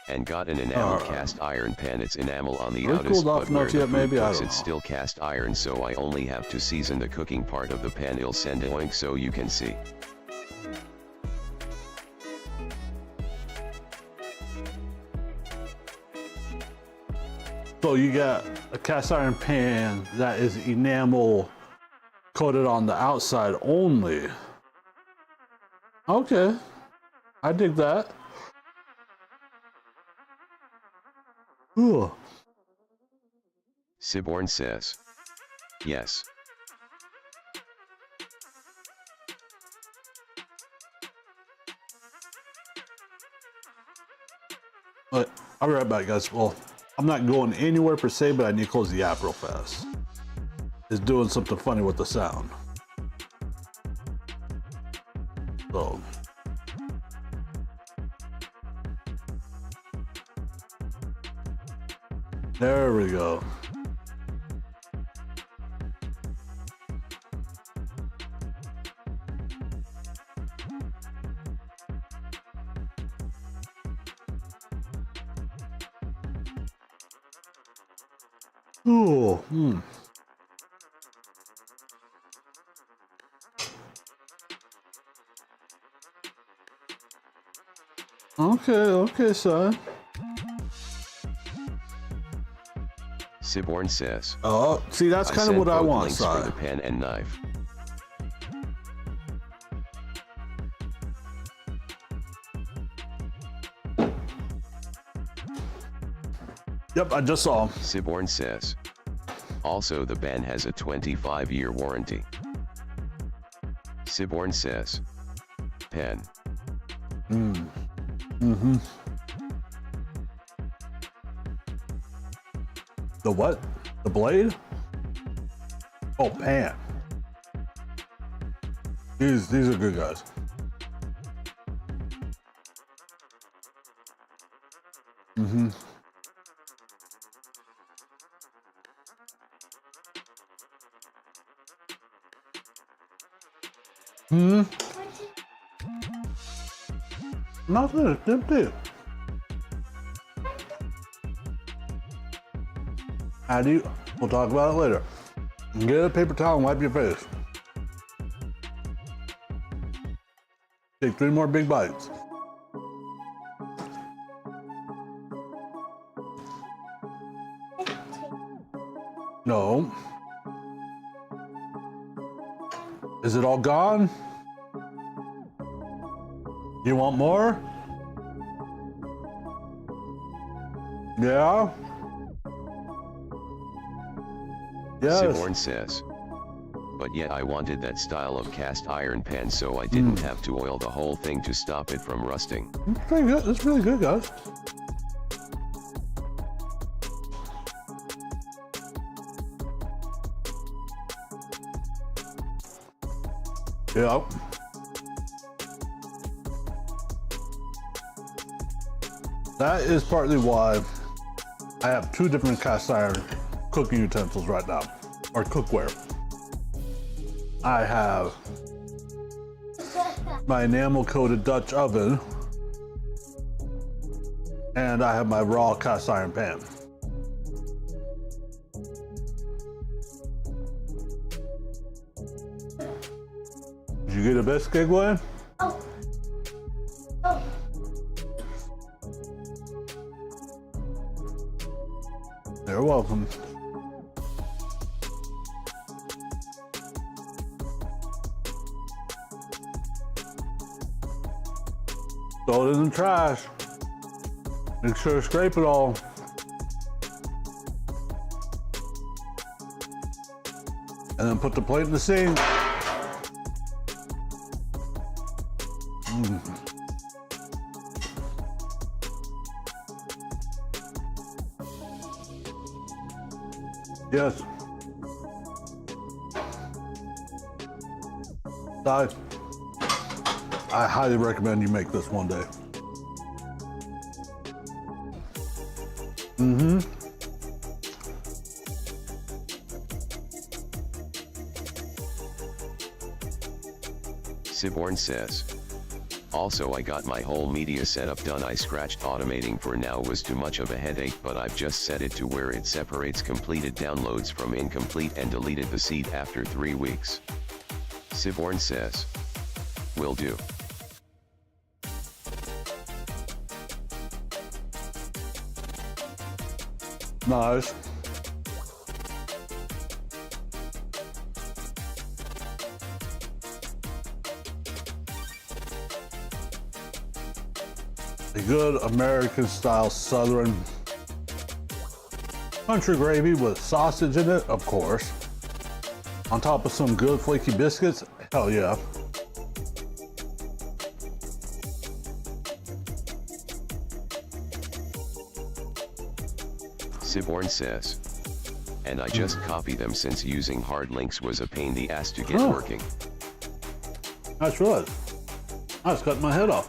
And got an enamel cast iron pan. It's enamel on the we outer, cooled off but where enough the yet, food maybe? I cooks, don't it's know. still cast iron, so I only have to season the cooking part of the pan. I'll send a link so you can see. So you got a cast iron pan that is enamel coated on the outside only. Okay, I dig that. Ooh. Siborn says. Yes. But I'll be right back, guys. Well, I'm not going anywhere per se, but I need to close the app real fast. It's doing something funny with the sound. So. There we go. Ooh, Okay, son. Siborn says. Oh, see, that's kind of sent what I both want, links son. for the pen and knife. Yep, I just saw him. Siborn says. Also, the ban has a 25-year warranty. Siborn says. Pen. The what? The blade? Oh, pan. These are good guys. Nothing, it's empty. Addy, we'll talk about it later. Get a paper towel and wipe your face. Take 3 more big bites. No. Is it all gone? You want more? Yeah? Yes. Siborn says. But yet I wanted that style of cast iron pan so I didn't have to oil the whole thing to stop it from rusting. That's pretty good. That's really good, guys. Yeah. That is partly why I have 2 different cast iron cooking utensils right now, or cookware. I have my enamel coated Dutch oven, and I have my raw cast iron pan. Did you get a biscuit, Gwen? Oh. Oh. You're welcome. Throw it in the trash. Make sure to scrape it all. And then put the plate in the sink. Yes. I highly recommend you make this one day. Siborn says. Also, I got my whole media setup done. I scratched automating for now was too much of a headache, but I've just set it to where it separates completed downloads from incomplete and deleted the seed after 3 weeks. Siborn says. Will do. Nice. A good American-style Southern country gravy with sausage in it, of course. On top of some good flaky biscuits, hell yeah. Siborn says. And I just copy them since using hard links was a pain in the ass to get working. That's right. I just cut my head off.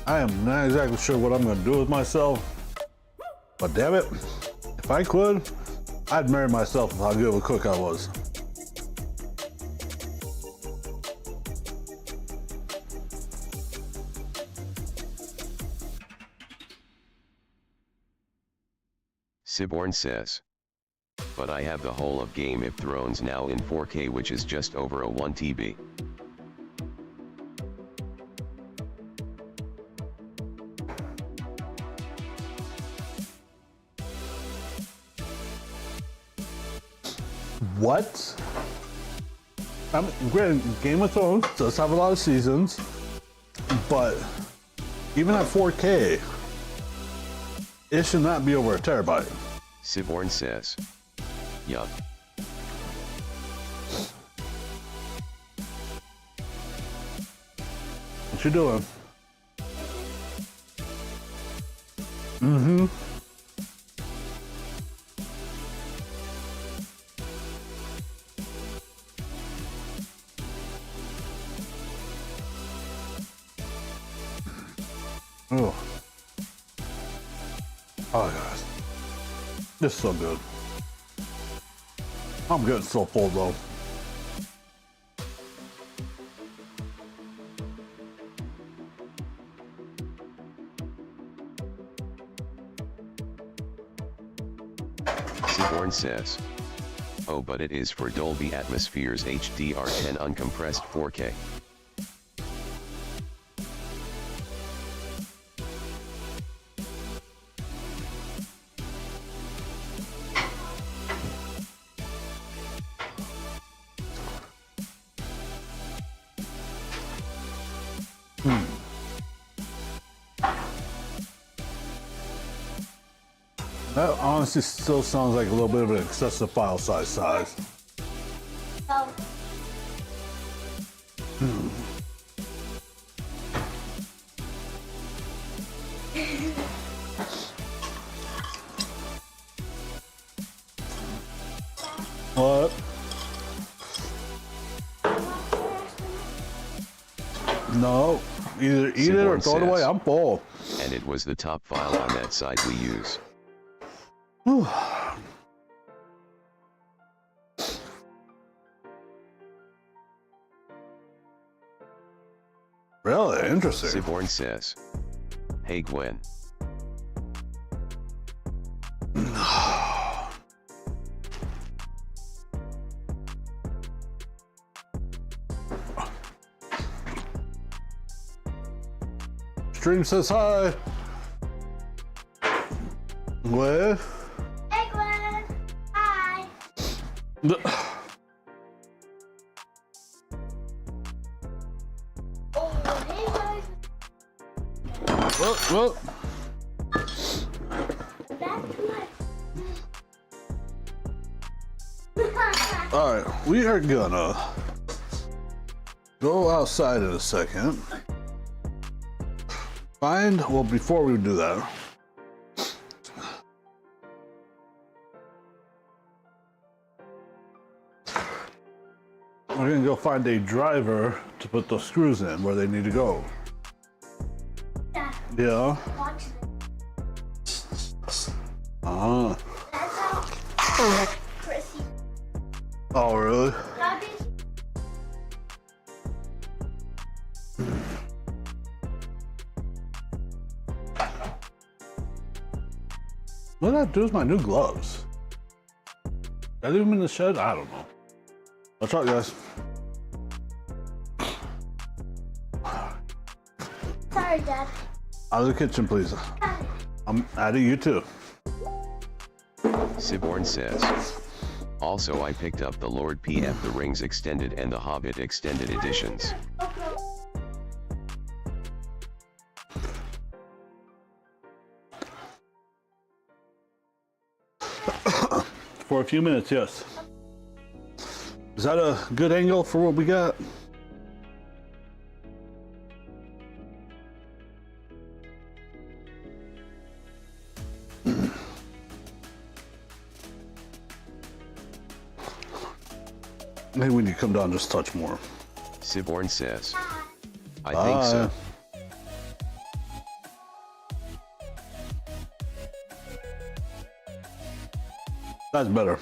I am not exactly sure what I'm going to do with myself, but damn it, if I could, I'd marry myself with how good of a cook I was. Siborn says. But I have the whole of Game of Thrones now in 4K, which is just over a 1 TB. What? Granted, Game of Thrones does have a lot of seasons, but even at 4K, it should not be over a terabyte. Siborn says. Yup. What you doing? Mm-hmm. Oh. Oh, gosh. This is so good. I'm getting so full, though. Siborn says. Oh, but it is for Dolby Atmosphere's HDR10 uncompressed 4K. That honestly still sounds like a little bit of an excessive file size. Oh, What? No. Either eat it or throw it away. I'm full. And it was the top file on that site we use. Whew. Really interesting. Siborn says. Hey Gwen. Stream says hi. What? hey Gwen. Hi. Oh, hey guys. Well, That's my. all right. We are gonna go outside in a second. Well, before we do that, we're gonna go find a driver to put those screws in where they need to go. Dad, Yeah. watch this. Ah. That's how Chrissy. Oh, really? How did What did I do with my new gloves? Did I leave them in the shed? I don't know. What's up, guys? Sorry, Dad. Oh. Out of the kitchen, please. I'm out of you too. Siborn says. Also, I picked up the Lord PF The Rings Extended and the Hobbit Extended Editions. For a few minutes, yes. Is that a good angle for what we got? Maybe we need to come down just a touch more. Siborn says. I think so. That's better.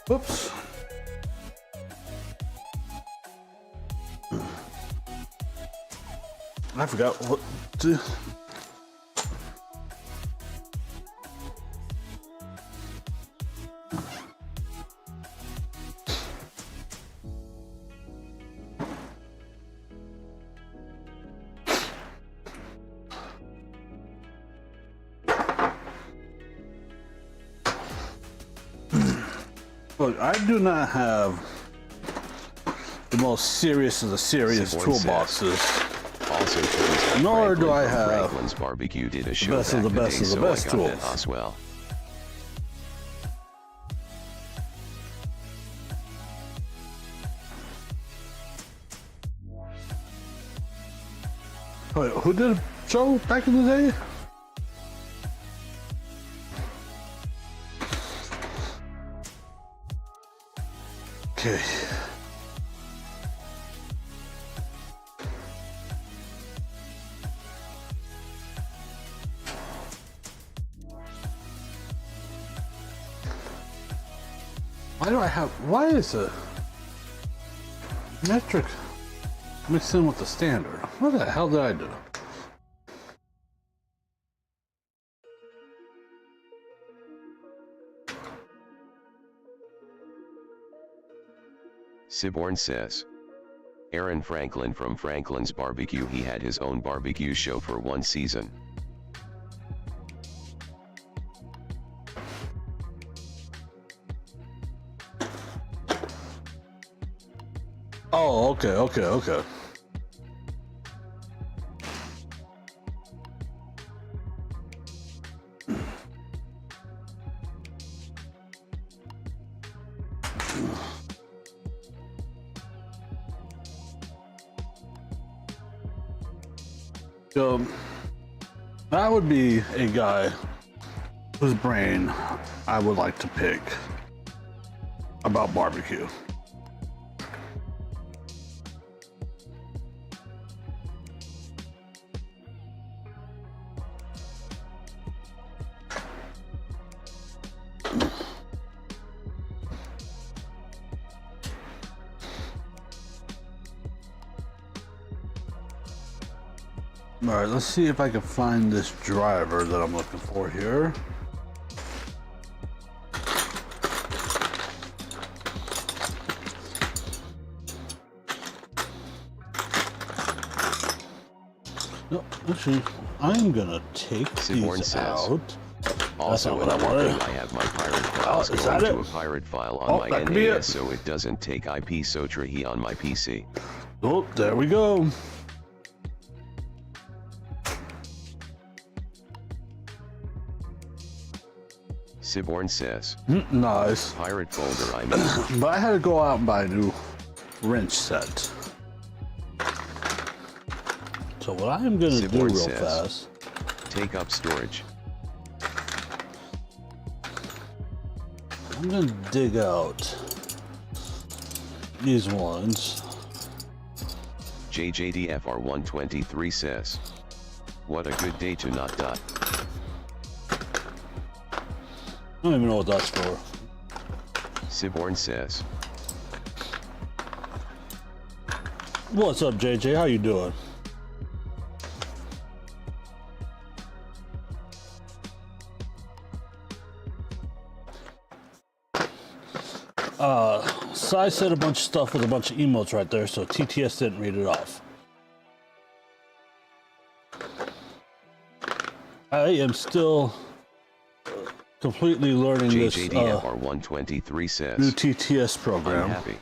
Oops. I forgot what to. Look, I do not have the most serious of the serious toolboxes. Also, Tony's Nor Franklin do I from have Franklin's Barbecue did a show best of back the the best day, of the so best I got tools. that as well. Wait, who did a show back in the day? Okay. Why is a metric mixed in with the standard? What the hell did I do? Siborn says, Aaron Franklin from Franklin's Barbecue, he had his own barbecue show for one season. Oh, okay. So, that would be a guy whose brain I would like to pick about barbecue. All right, let's see if I can find this driver that I'm looking for here. No, actually, I'm gonna take Siborn these says, out. Also, That's not what I another wanted. thing, I have my pirate files is going that to it? a pirate file on Oh, my that could be it. NAS, so it doesn't take IP Sotrahi on my PC. Oh, there we go. Siborn says, Nice. pirate folder I made. But I had to go out and buy a new wrench set. So what I'm gonna do Siborn real says, fast. Take up storage. I'm gonna dig out these ones. JJDFR123 says, what a good day to not die. I don't even know what that's for. Siborn says, What's up, JJ? How you doing? So I said a bunch of stuff with a bunch of emotes right there, so TTS didn't read it off. I am still completely learning this JJDFR123 says, new TTS I'm program. happy.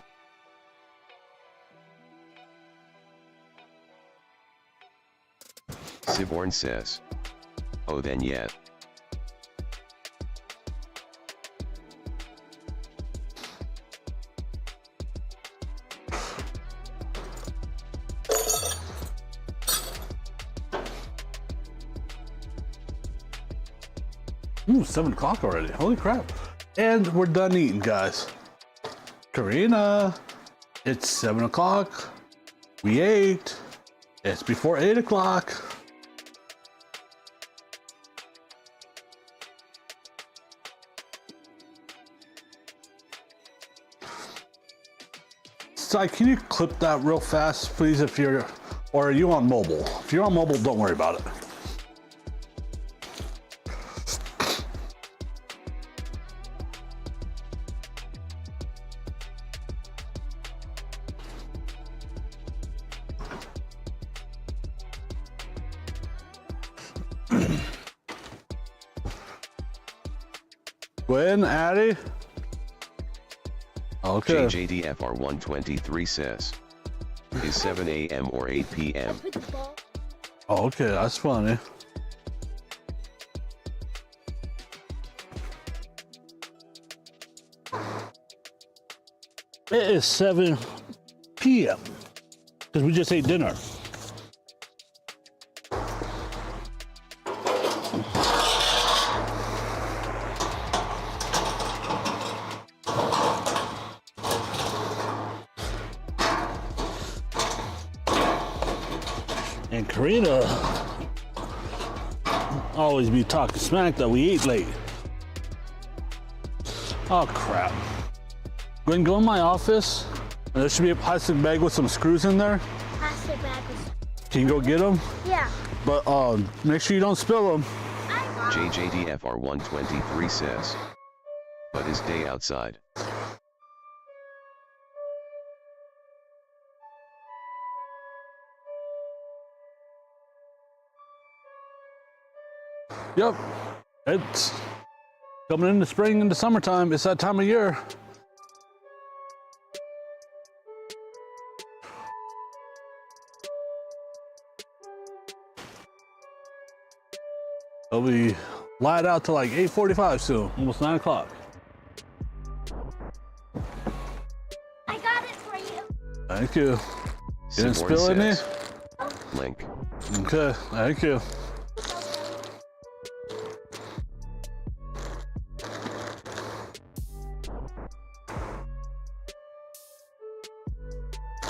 Siborn says, oh then yet. Ooh, 7 o'clock already. Holy crap. And we're done eating, guys. Karina, it's 7 o'clock. We ate. It's before 8 o'clock. Sai, can you clip that real fast, please, if you're, Or are you on mobile? If you're on mobile, don't worry about it. When, Addy? Okay. JJDFR123 says, is 7 a.m. or 8 p.m. Oh, okay, that's funny. It is 7 p.m. because we just ate dinner. And Karina always be talking smack that we ate late. Oh crap. Go ahead and go in my office. And there should be a plastic bag with some screws in there. Plastic bag is... Can you go get them? Yeah. But make sure you don't spill them. JJDFR123 says, but is day outside. Yep. It's coming into spring into summertime. It's that time of year. It'll be light out to like 8:45 soon, almost 9 o'clock. I got it for you. Thank you. You didn't Siborn spill any? says, link. Okay, thank you.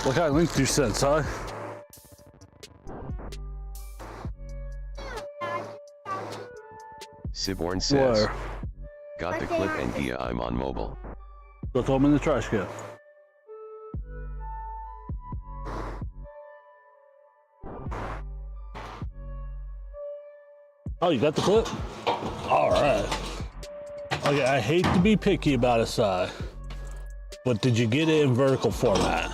What kind of link do you send, Si? Siborn says, Where? got the clip and yeah, I'm on mobile. Go throw them in the trash can. Oh, you got the clip? All right. Okay, I hate to be picky about it, Si, but did you get it in vertical format?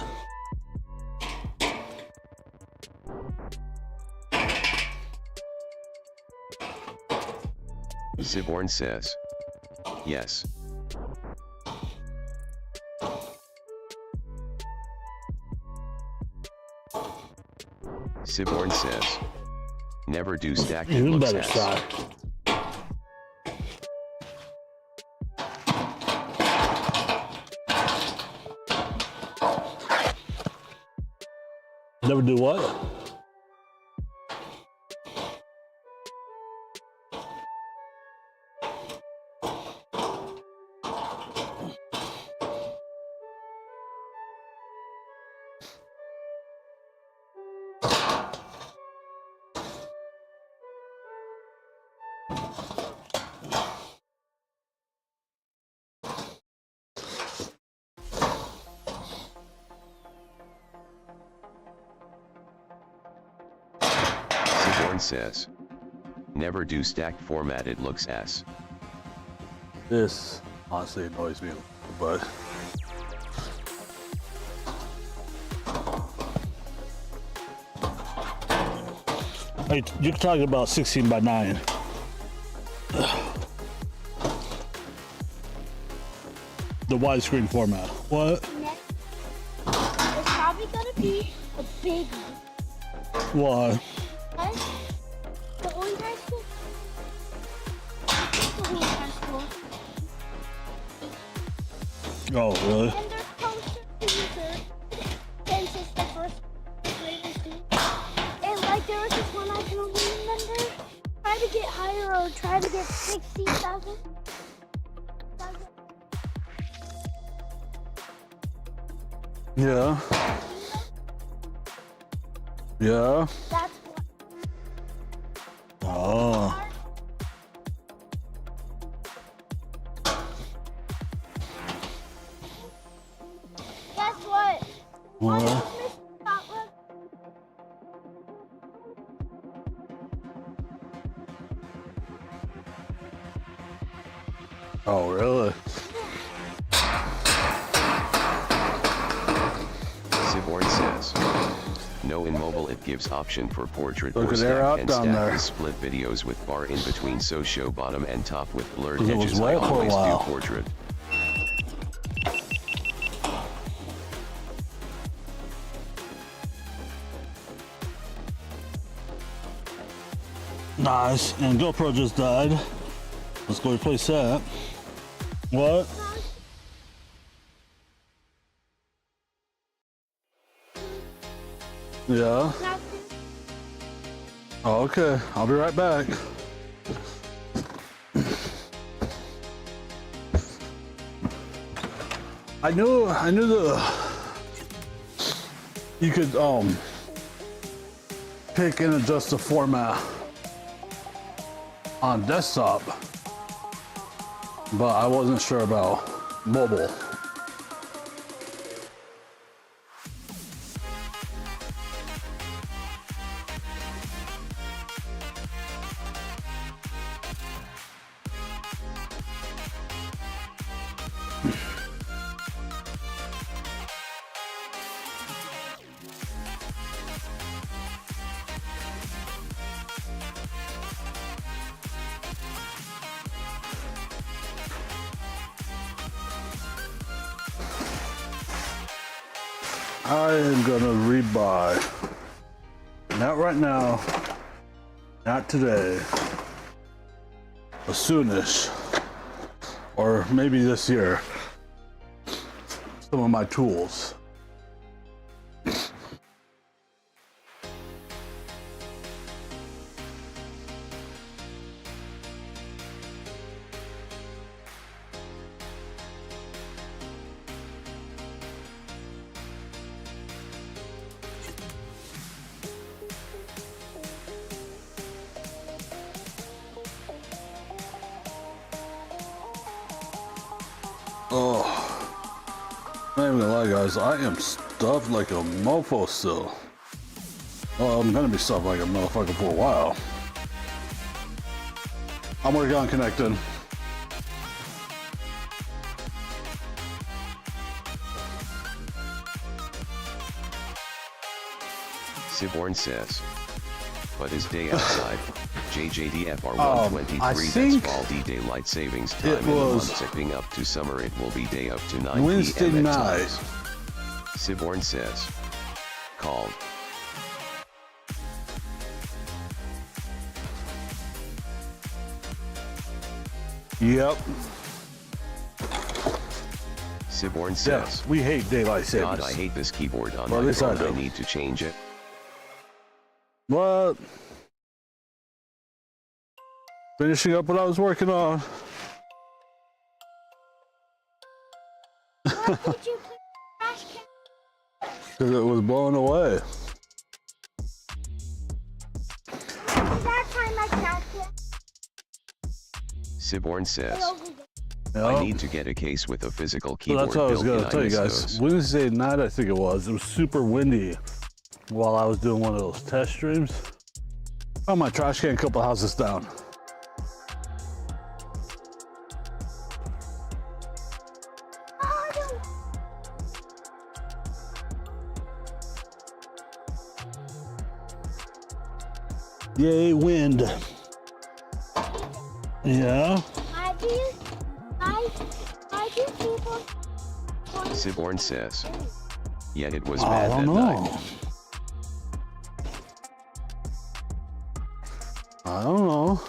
Siborn says, yes. Siborn says, never do stack it Even looks better, ass. Si. Never do what? Siborn says, never do stacked format it looks ass. This honestly annoys me, but hey, you're talking about 16 by 9. The widescreen format. What? Next, it's probably gonna be a big one. Why? Right? The Orange High School. The Orange High School. Oh, really? And they're closer to user since it's the first graders do. And like there was this one I can remember. Try to get higher or try to get 60,000. Yeah. Yeah. That's what. Oh. Guess what? What? One of Miss Scotland Oh, really? Siborn says, no, in mobile it gives option for portrait Look or at air stack, out and down stack there. is split videos with bar in between, so show bottom and top with blurred 'Cause it was edges. I wet for a always do while. portrait. Nice. And GoPro just died. Let's go replace that. What? Yeah. Oh, okay. I'll be right back. I knew you could pick and adjust the format on desktop, but I wasn't sure about mobile. I am gonna rebuy. Not right now. Not today. But soonish. Or maybe this year. Some of my tools. Oh, I'm not even gonna lie, guys. I am stuffed like a mofo still. Well, I'm gonna be stuffed like a motherfucker for a while. I'm working on connecting. Siborn says, but is day outside? JJDFR I 123, think that's fall D daylight savings time it in the was month tipping up to summer. It will be day up to 9 Wednesday p.m. at night. times. Siborn says, called. Yep. Siborn says, Yes, we hate daylight savings. God, I hate this keyboard on Well, at my least I phone. I do. need to change it. What? Finishing up what I was working on. What did you put in the trash can? Because it was blown away. Did that find my trash can? Siborn says, Over there. Yep. I need to get a case with a physical So keyboard that's what I was built in. gonna tell you miss guys. those. Wednesday night, I think it was super windy while I was doing one of those test streams. Oh, my trash can a couple houses down. Oh, I don't. Yay, wind. Yeah. I do people. Siborn says, yeah, it was I bad that don't night. know. I don't know.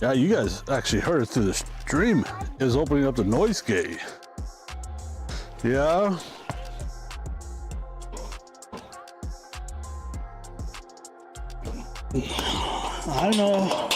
Yeah, you guys actually heard it through the stream. It was opening up the noise gate. Yeah. I know.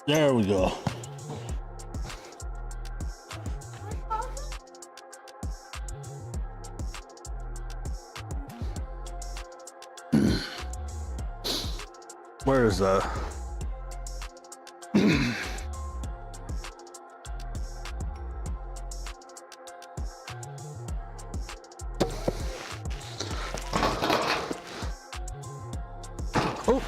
There we go. Where is that? Oh.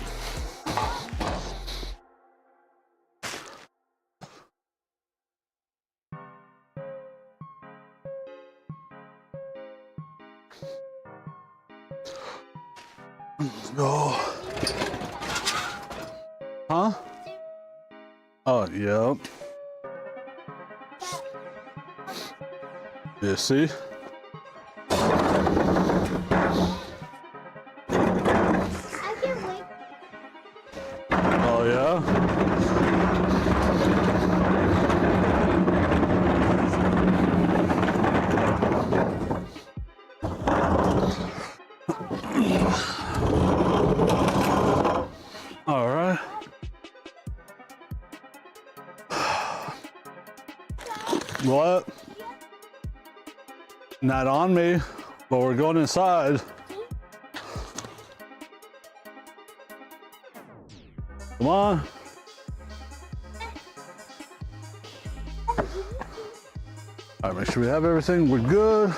Let's go. Huh? Oh, yep. You see? I can wait. Oh, yeah? All right. What? Not on me, but we're going inside. Come on. All right, make sure we have everything. We're good.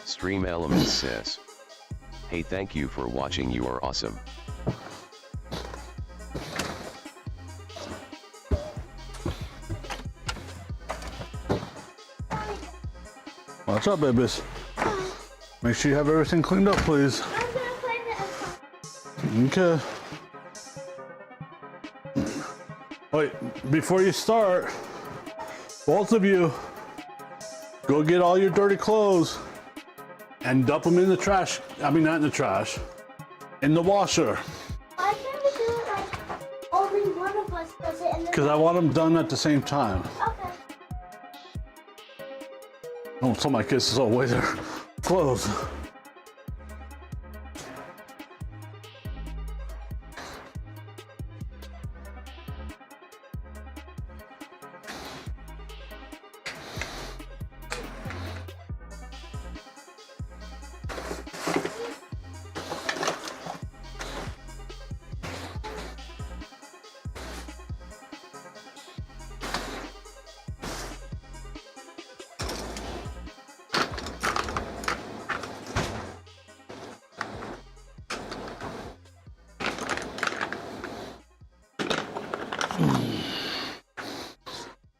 Stream Elements says, hey, thank you for watching, you are awesome. What's up, babies? Make sure you have everything cleaned up, please. I'm gonna play the Okay. Wait, before you start, both of you, go get all your dirty clothes and dump them in the trash. I mean, not in the trash, in the washer. I can do it like only one of us does it and then Because I want them done at the same time. okay. Don't tell my kids to away their clothes.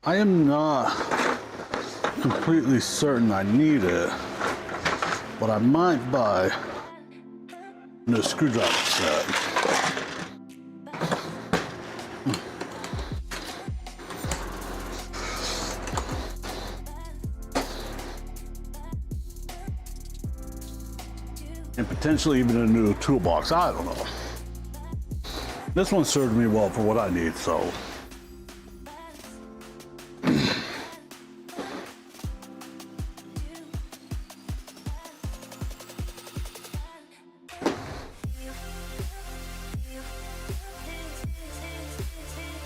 I am not completely certain I need it, but I might buy a new screwdriver set. And potentially even a new toolbox, I don't know. This one served me well for what I need, so.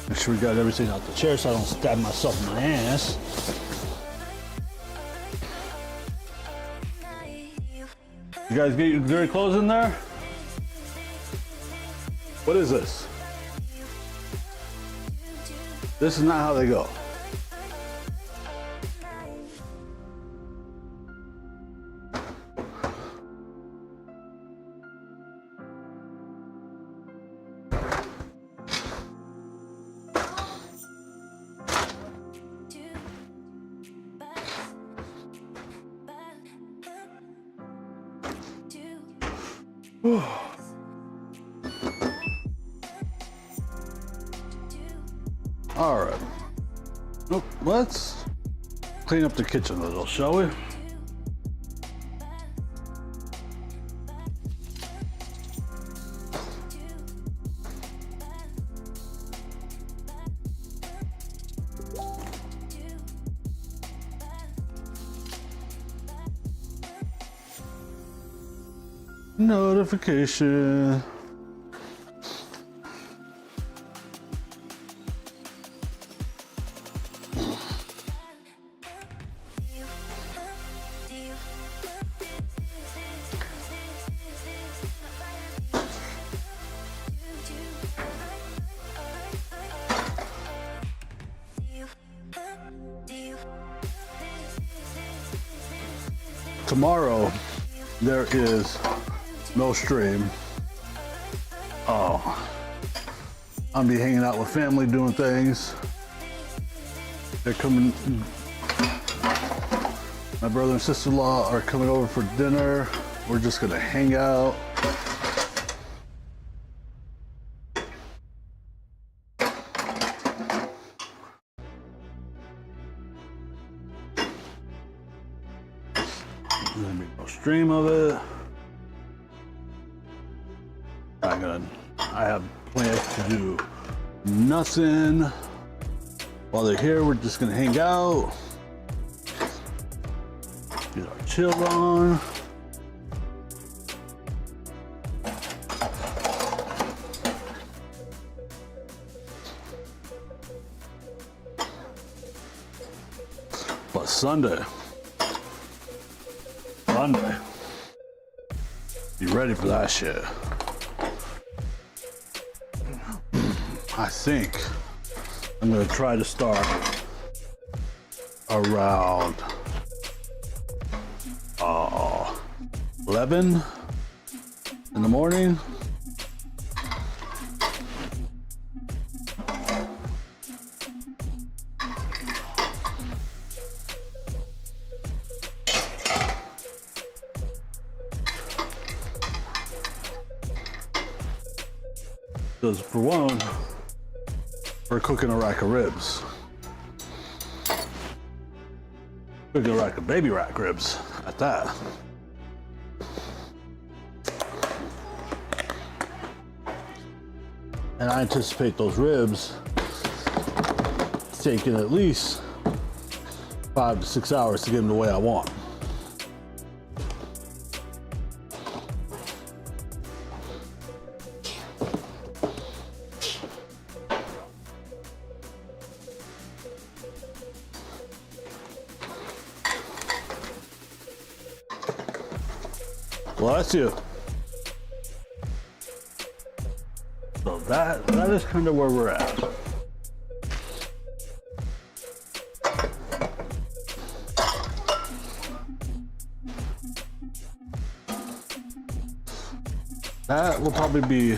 Make sure we got everything out the chair so I don't stab myself in my ass. You guys get your dirty clothes in there? What is this? This is not how they go. All right. Nope. Let's clean up the kitchen a little, shall we? Notification. tomorrow there is no stream. Oh, I'll be hanging out with family, doing things. They're coming. My brother and sister-in-law are coming over for dinner. We're just gonna hang out. There's gonna be no stream of it. I have plans to do nothing. While they're here, we're just gonna hang out. Get our chill on. But Sunday, be ready for that shit. I think I'm gonna try to start around 11 in the morning. Because for one, we're cooking a rack of ribs. Cooking a rack of baby rack ribs at that. And I anticipate those ribs taking at least 5 to 6 hours to get them the way I want. Bless you. So that is kind of where we're at. That will probably be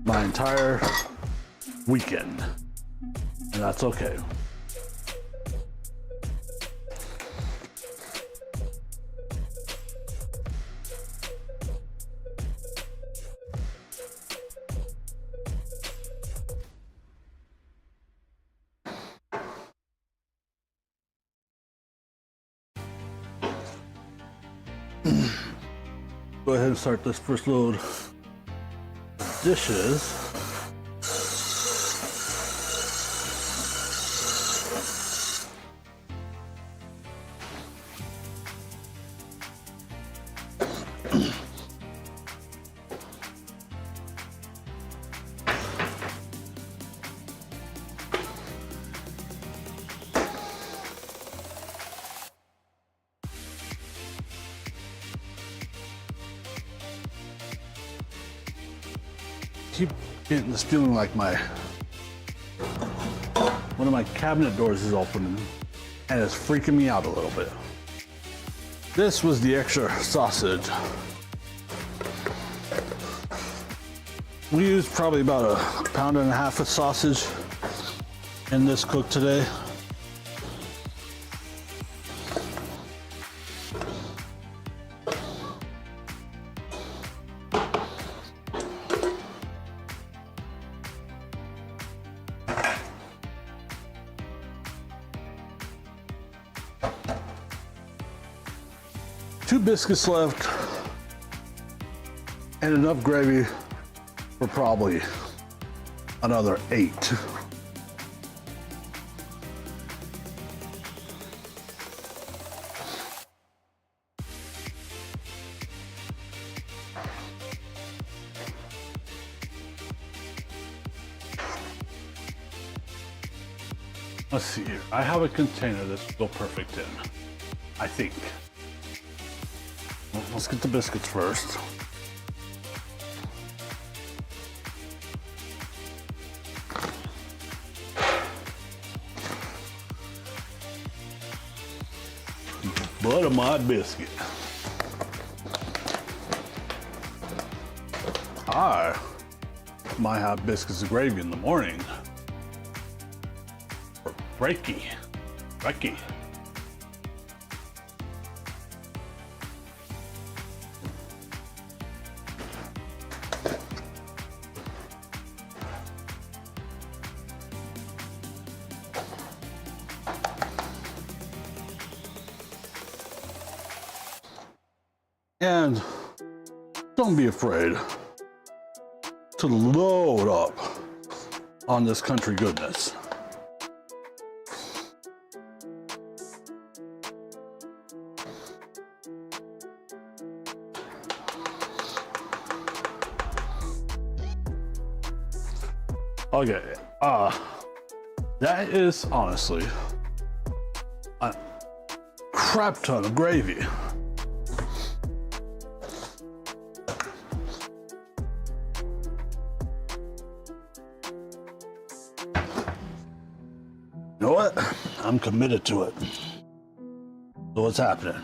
my entire weekend, and that's okay. Go ahead and start this first load of dishes. Keep getting this feeling like one of my cabinet doors is opening, and it's freaking me out a little bit. This was the extra sausage. We used probably about 1.5 pounds of sausage in this cook today. Two biscuits left and enough gravy for probably another 8. Let's see here. I have a container this will go perfect in, I think. Well, let's get the biscuits first. butter my biscuit. I might have biscuits and gravy in the morning. For brekkie. And don't be afraid to load up on this country goodness. Okay, that is honestly a crap ton of gravy. You know what? I'm committed to it. So what's happening?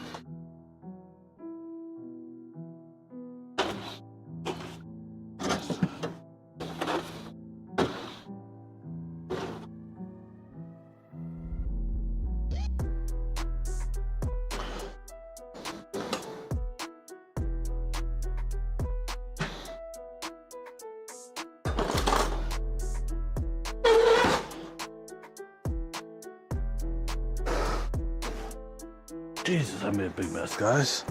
Jesus, I made a big mess, guys.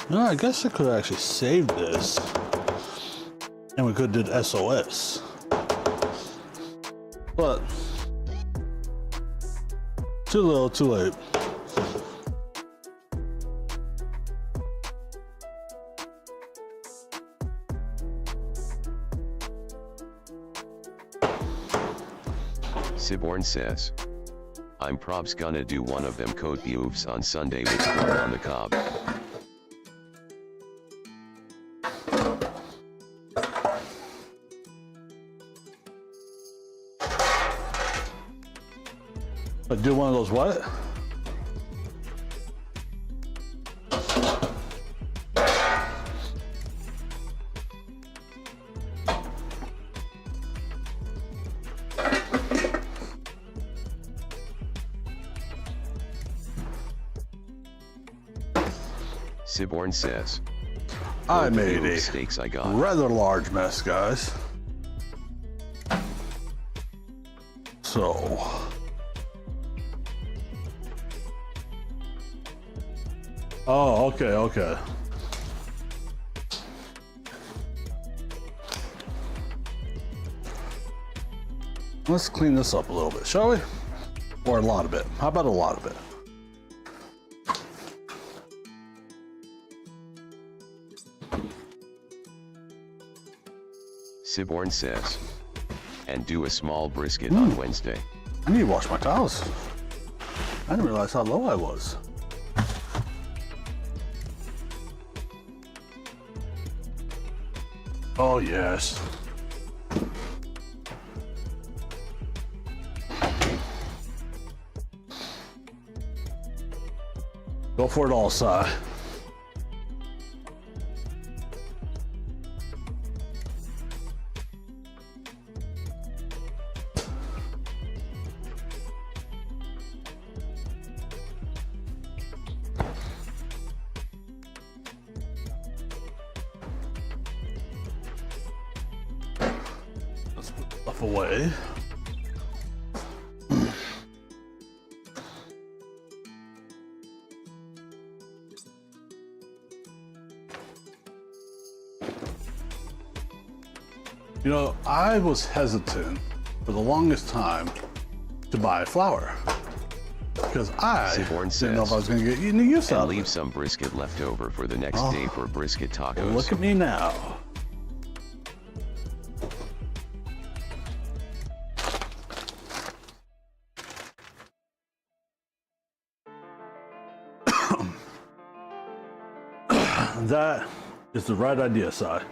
You know, I guess I could have actually saved this and we could have did SOS. But too little, too late. Siborn says, I'm probs gonna do one of them coat oofs on Sunday with corn on the cob. I do one of those what? Siborn says, I made a steaks I got. rather large mess, guys. So oh, okay. Let's clean this up a little bit, shall we? Or a lot of it. How about a lot of it? Siborn says, and do a small brisket on Wednesday. I need to wash my towels. I didn't realize how low I was. Oh, yes. Go for it all, Si. Let's put stuff away. You know, I was hesitant for the longest time to buy flour because I Seaborn didn't know if I was says, going to get any use and out of leave it. some brisket left over for the next day for brisket tacos. Look at me now. That is the right idea, Si. I'm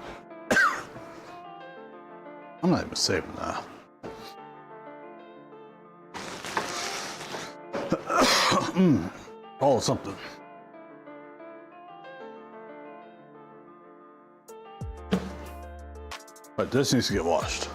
not even saving that. Oh, something. But this needs to get washed.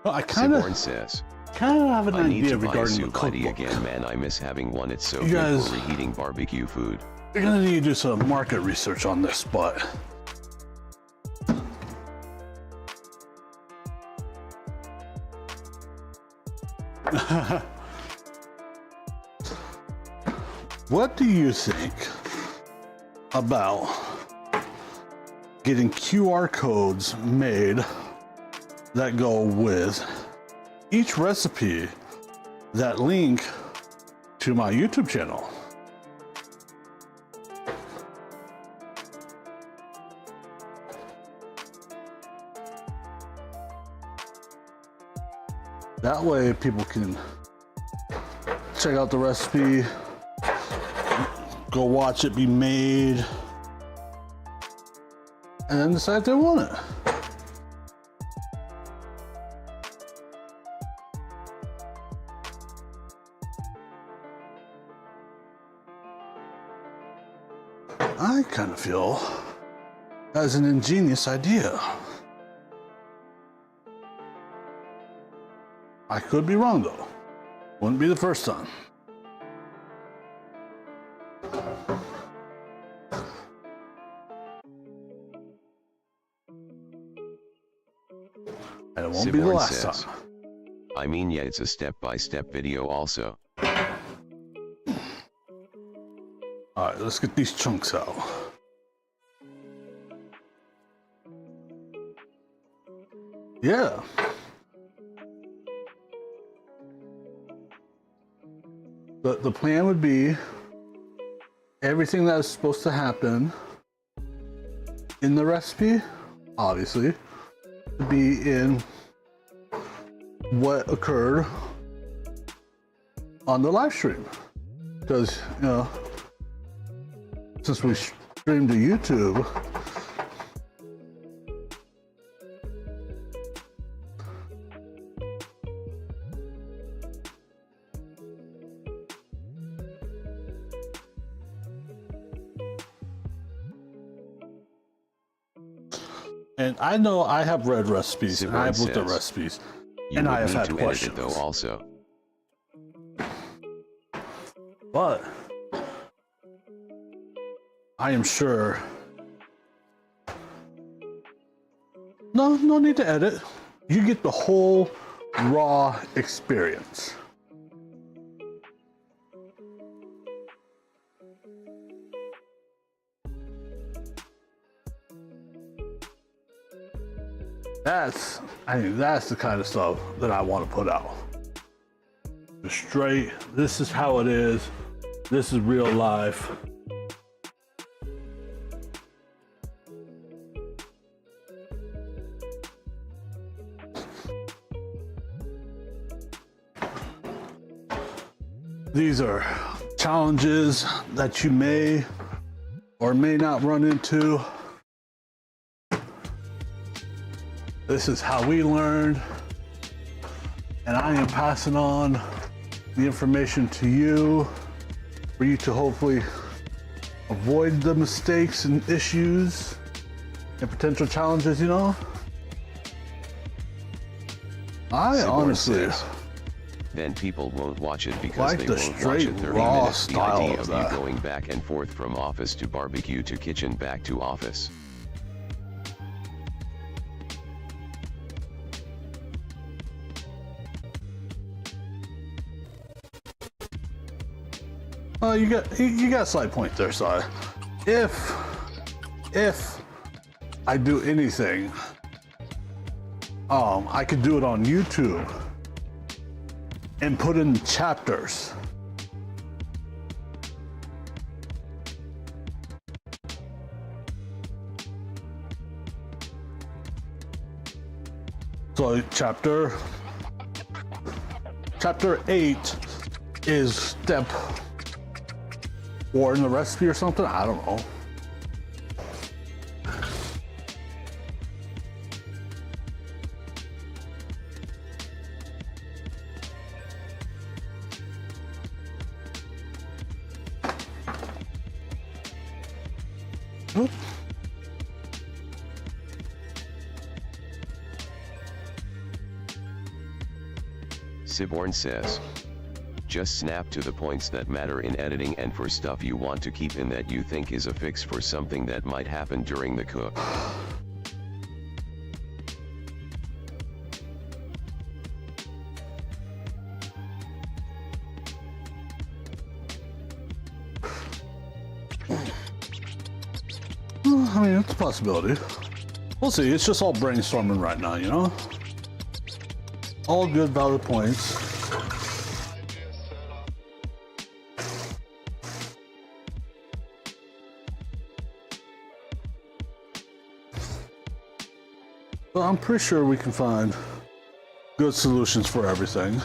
Well, I kind Seaborn of says, have an I need idea to buy regarding the soup buddy cookbook. again, man. I miss having one. It's so You good guys- for reheating barbecue food. You're gonna need to do some market research on this, but what do you think about getting QR codes made that go with each recipe that link to my YouTube channel? That way people can check out the recipe, go watch it be made, and then decide if they want it. I kind of feel that's an ingenious idea. I could be wrong though. Wouldn't be the first time. And it won't be the Seaborn last says, time. I mean, yeah, it's a step-by-step video also. All right, let's get these chunks out. Yeah. The plan would be everything that is supposed to happen in the recipe, obviously, to be in what occurred on the live stream. Because, you know, since we streamed to YouTube, and I know I have read recipes, and Seaborn I've looked at says, recipes, You and would I have need had to edit questions. it though also. But I am sure. No need to edit. You get the whole raw experience. I think that's the kind of stuff that I want to put out. Just straight, this is how it is. This is real life. These are challenges that you may or may not run into. This is how we learned, and I am passing on the information to you for you to hopefully avoid the mistakes and issues and potential challenges, you know? I Seaborn honestly, says, then people won't watch it because like they the won't watch straight it 30 raw minutes. The style idea of of that. you going back and forth from office to barbecue to kitchen back to office. Oh, you got a slight point there, Si. If I do anything, I could do it on YouTube and put in chapters. So chapter 8 is step 4 in the recipe or something. I don't know. Oop. Siborn says, just snap to the points that matter in editing and for stuff you want to keep in that you think is a fix for something that might happen during the cook. I mean, it's a possibility. We'll see. It's just all brainstorming right now, you know? All good, valid points. But I'm pretty sure we can find good solutions for everything.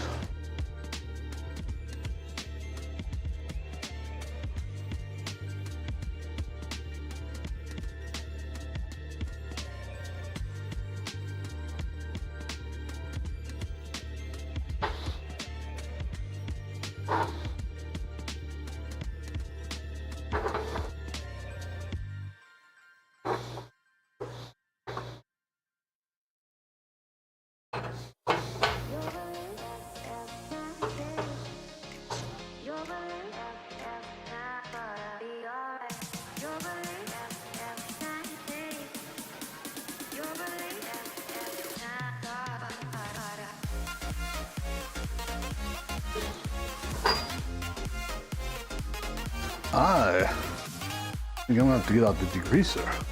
I think I'm gonna have to get out the degreaser.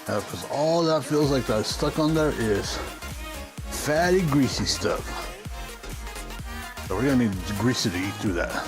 Because all that feels like that's stuck on there is fatty, greasy stuff. So we're gonna need greasy to eat through that.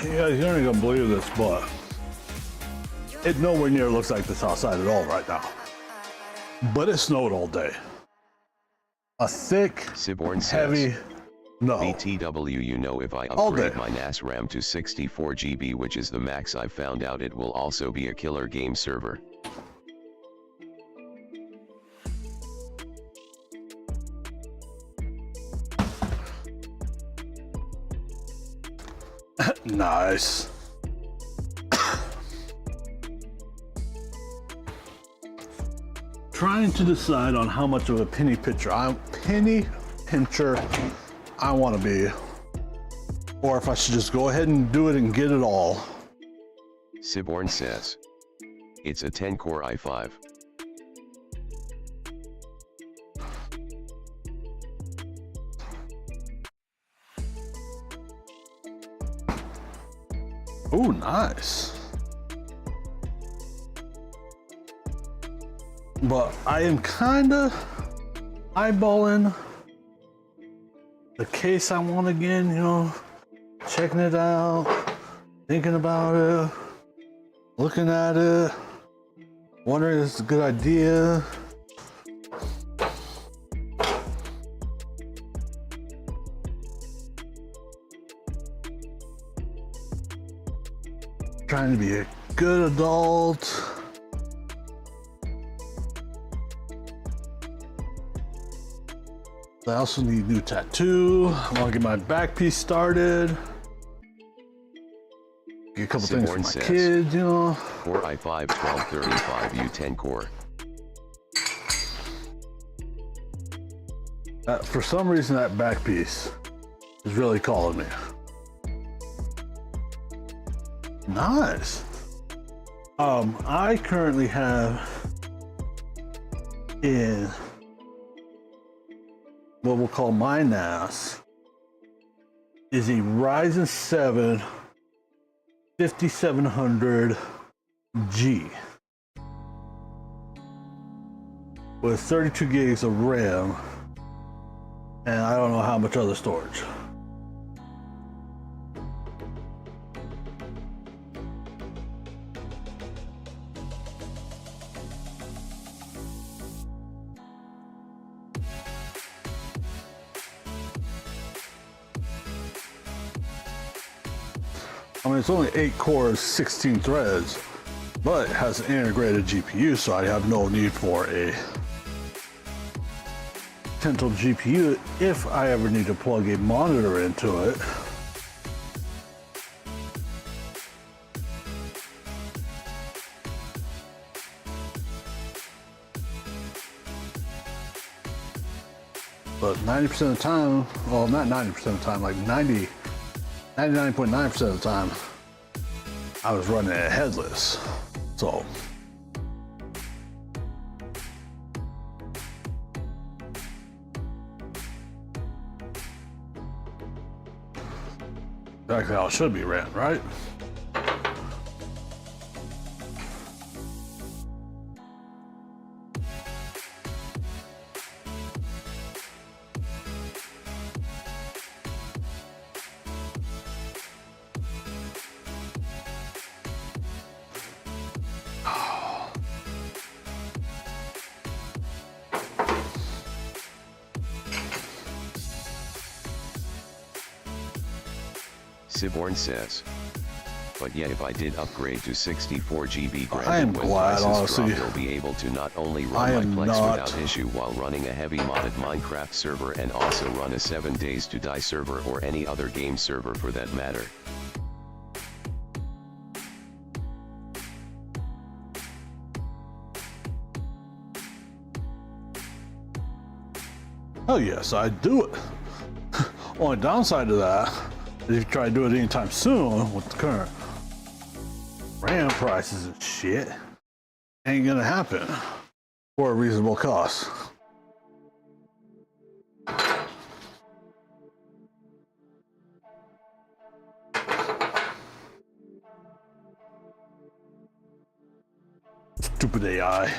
Yeah, you're not gonna believe this, but it nowhere near looks like this outside at all right now. But it snowed all day. A thick, Siborn heavy, says, no. BTW, you know, if I All upgrade day. my NAS RAM to 64 GB, which is the max, I found out it will also be a killer game server. Nice. Trying to decide on how much of a penny pincher I want to be, or if I should just go ahead and do it and get it all. Siborn says, it's a 10-core i5. Oh, nice. But I am kind of eyeballing the case I want again, you know, checking it out, thinking about it, looking at it, wondering if it's a good idea. Trying to be a good adult. I also need a new tattoo. I want to get my back piece started. Get a couple things for my kids, you know. Core i5 1235U 10 core. For some reason, that back piece is really calling me. Nice. I currently have in what we'll call my NAS is a Ryzen 7 5700G with 32 gigs of RAM, and I don't know how much other storage. I mean, it's only 8 cores, 16 threads, but it has an integrated GPU, so I have no need for a Intel GPU if I ever need to plug a monitor into it. But 90% of the time, well, not 90% of the time, like 99.9% of the time, I was running it headless. So exactly how it should be ran, right? Siborn says, but yeah, if I did upgrade to 64 GB I am granted when glad, prices honestly. drop, you'll be able to not only I run am my Plex not- without issue while running a heavy modded Minecraft server and also run a 7 days to die server or any other game server for that matter. Oh yes, I do it. Only downside to that is if you try to do it anytime soon with the current RAM prices and shit, ain't gonna happen for a reasonable cost. Stupid AI.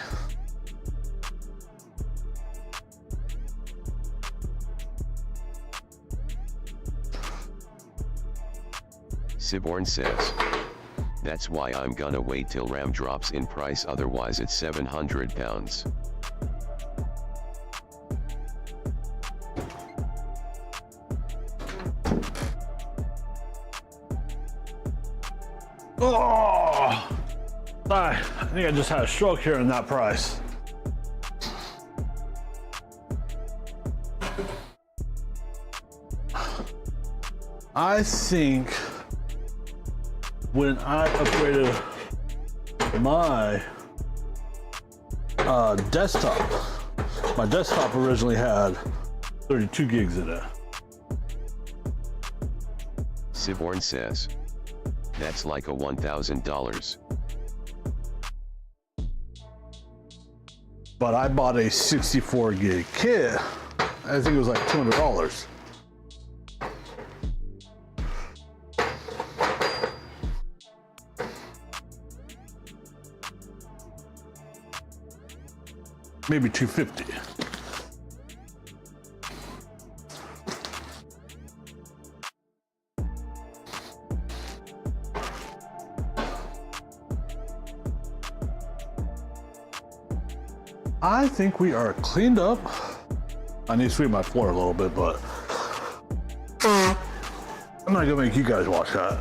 Siborn says, that's why I'm gonna wait till RAM drops in price, otherwise it's £700. Oh, I think I just had a stroke here in that price. I think when I upgraded my desktop, my desktop originally had 32 gigs in it. Siborn says. That's like a $1,000. But I bought a 64 gig kit. I think it was like $200. Maybe 250. I think we are cleaned up. I need to sweep my floor a little bit, but I'm not gonna make you guys watch that.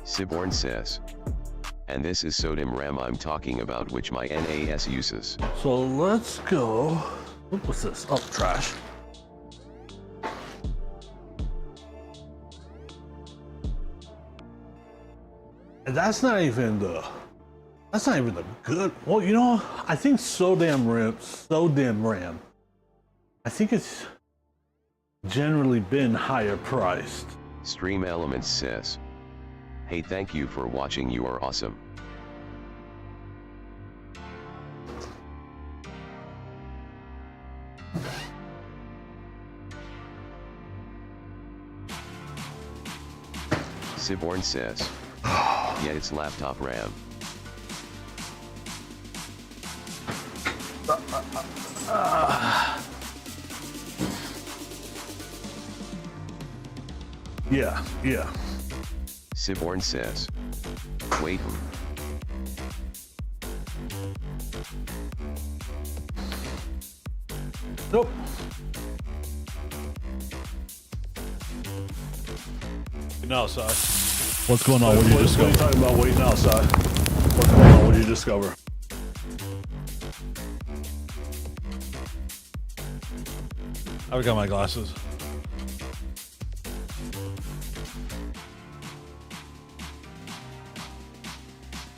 Siborn says. And this is SODIMM RAM I'm talking about, which my NAS uses. So let's go. What's this? Oh, trash. And that's not even the good. Well, you know, I think SODIMM RAM. I think it's generally been higher priced. Stream Elements says. Hey, thank you for watching, you are awesome. Siborn says. Yeah, it's laptop RAM. Yeah. Siborn says. Wait. Nope. No, sorry. What's going on? What are you talking about waiting outside? What's going on? What did you discover? I got my glasses.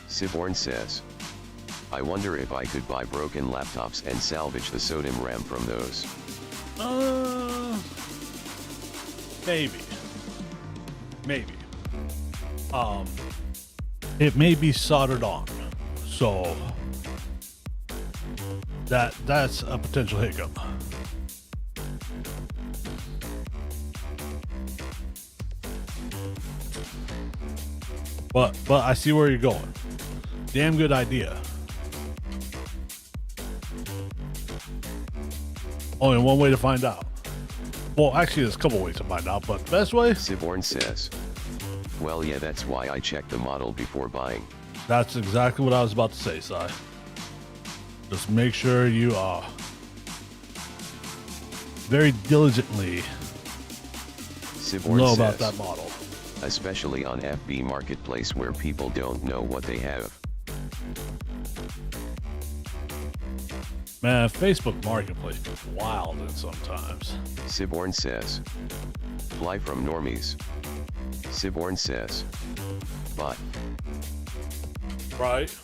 Siborn says. I wonder if I could buy broken laptops and salvage the SODIMM RAM from those. Maybe. It may be soldered on, so that's a potential hiccup. But I see where you're going. Damn good idea. Only one way to find out. Well, actually, there's a couple ways to find out, but best way? Siborn says. Well, yeah, that's why I checked the model before buying. That's exactly what I was about to say, Si. Just make sure you very diligently Siborn know says, about that model. Especially on FB Marketplace where people don't know what they have. Man, Facebook Marketplace is wild and sometimes. Siborn says. Fly from normies. Siborn says. But. Right.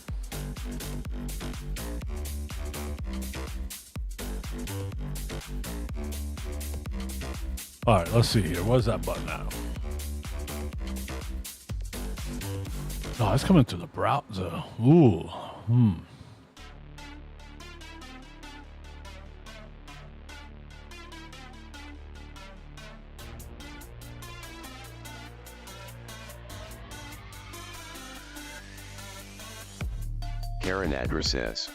All right, let's see here. What's that button now? Oh, it's coming to the browser. Ooh. Karen Adra says.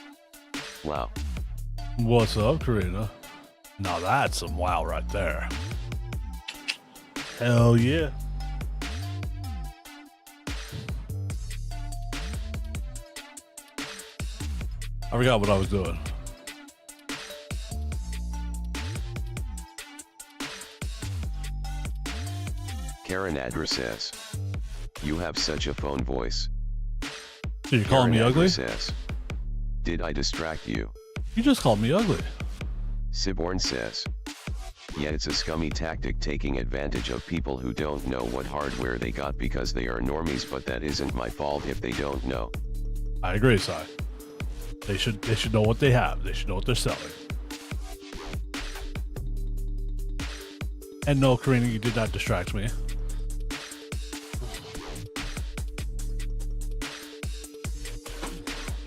Wow. What's up, Karina? Now that's some wow right there. Hell yeah. I forgot what I was doing. Karen Adra says. You have such a phone voice. So you calling me Karen ugly? Adra says. Did I distract you? You just called me ugly. Siborn says. Yeah, it's a scummy tactic taking advantage of people who don't know what hardware they got because they are normies, but that isn't my fault if they don't know. I agree, Si. They should know what they have. They should know what they're selling. And no, Karina, you did not distract me.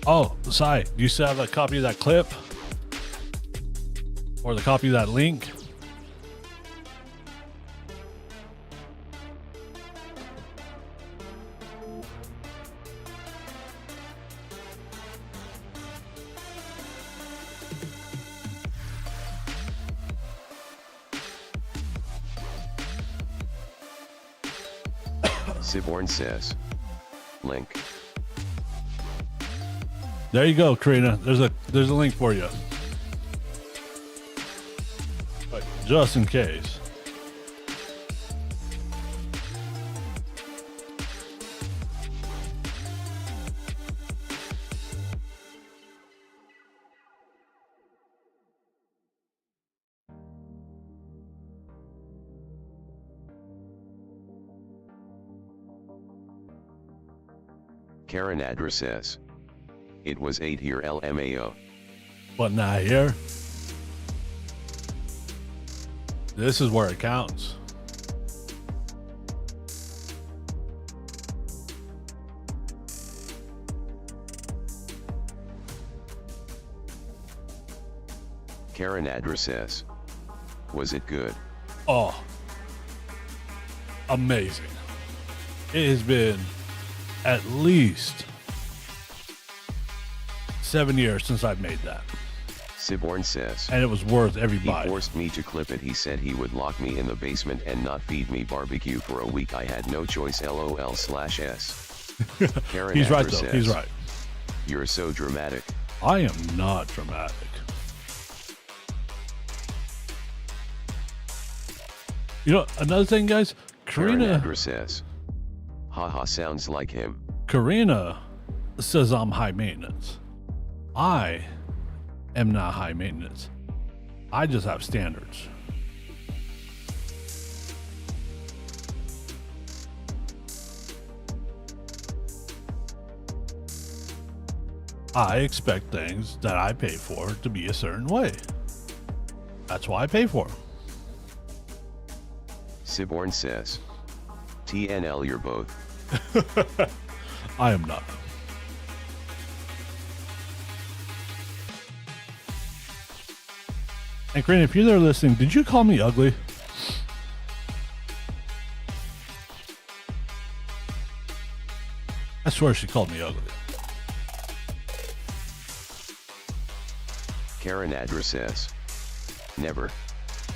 Oh, Sai, do you still have a copy of that clip? Or the copy of that link? Siborn says. Link. There you go, Karina. There's a link for you. But just in case. Karen Adra says. It was 8 here LMAO. But not here. This is where it counts. Karen Adra says. Was it good? Oh, amazing. It has been at least 7 years since I've made that. Siborn says. And it was worth every He bite. forced me to clip it. He said he would lock me in the basement and not feed me barbecue for a week. I had no choice. LOL/S. Karen He's right Adler though, says, he's right. You're so dramatic. I am not dramatic. You know, another thing, guys, Karen Karina Adler says. Haha, sounds like him. Karina says I'm high maintenance. I am not high maintenance. I just have standards. I expect things that I pay for to be a certain way. That's why I pay for them. Siborn says. TNL, you're both. I am not. And Karina, if you're there listening, did you call me ugly? I swear she called me ugly. Karen Adra says. Never.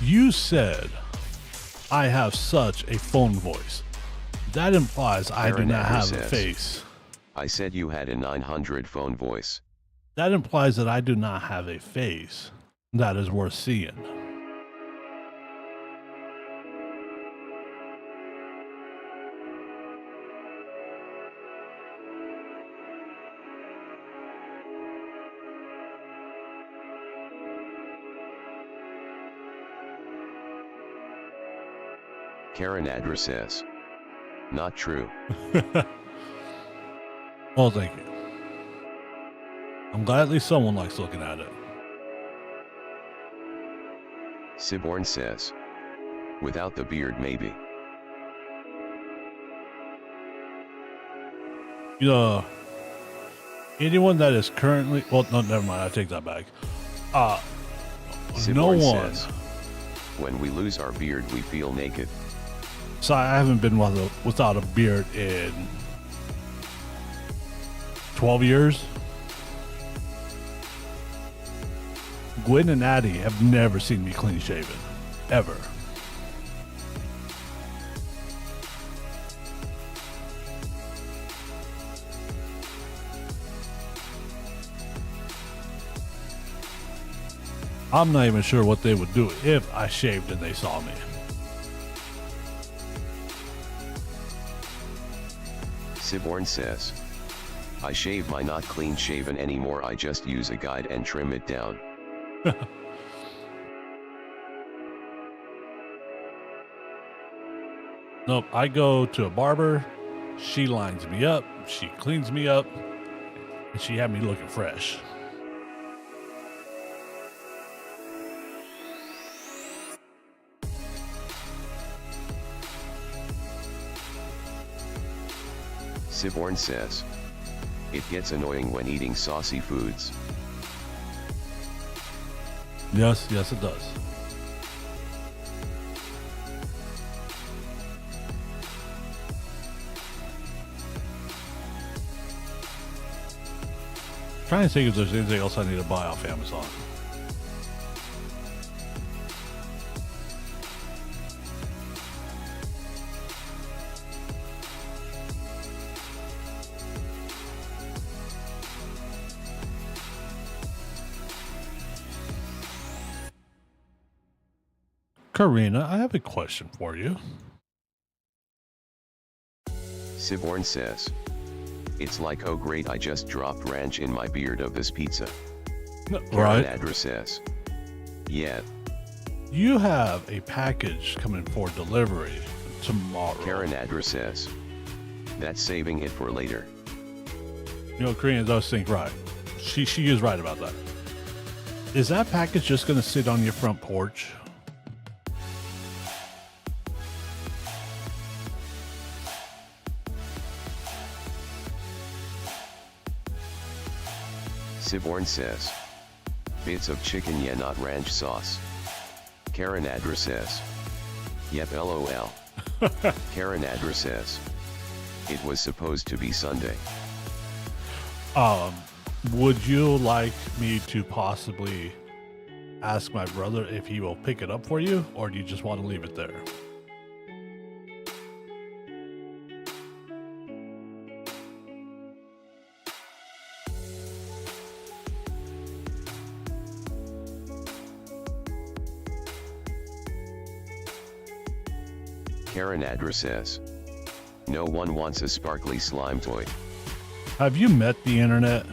You said I have such a phone voice. That implies I do Karen not Adler have a says. face. I said you had a 900 phone voice. That implies that I do not have a face that is worth seeing. Karen Adra says. Not true. Well, thank you. I'm glad at least someone likes looking at it. Siborn says. Without the beard, maybe. You know, anyone that is currently, well, no, never mind. I take that back. No Siborn one. says. When we lose our beard, we feel naked. So I haven't been without a beard in 12 years. Gwen and Addie have never seen me clean shaven. Ever. I'm not even sure what they would do if I shaved and they saw me. Siborn says. I shave my not clean shaven anymore. I just use a guide and trim it down. Nope, I go to a barber, she lines me up, she cleans me up, and she had me looking fresh. Siborn says, it gets annoying when eating saucy foods. Yes, yes it does. Trying to think if there's anything else I need to buy off Amazon. Karina, I have a question for you. Siborn says, it's like, oh great, I just dropped ranch in my beard of this pizza. Right. Adra says, yeah. You have a package coming for delivery tomorrow. Karen Adra says, that's saving it for later. You know, Karina does think right. She is right about that. Is that package just going to sit on your front porch? Siborn says, bits of chicken, yeah, not ranch sauce. Karen Adra says, yep, lol. Karen Adra says, it was supposed to be Sunday. Would you like me to possibly ask my brother if he will pick it up for you, or do you just want to leave it there? Karen Adra says, no one wants a sparkly slime toy. Have you met the internet?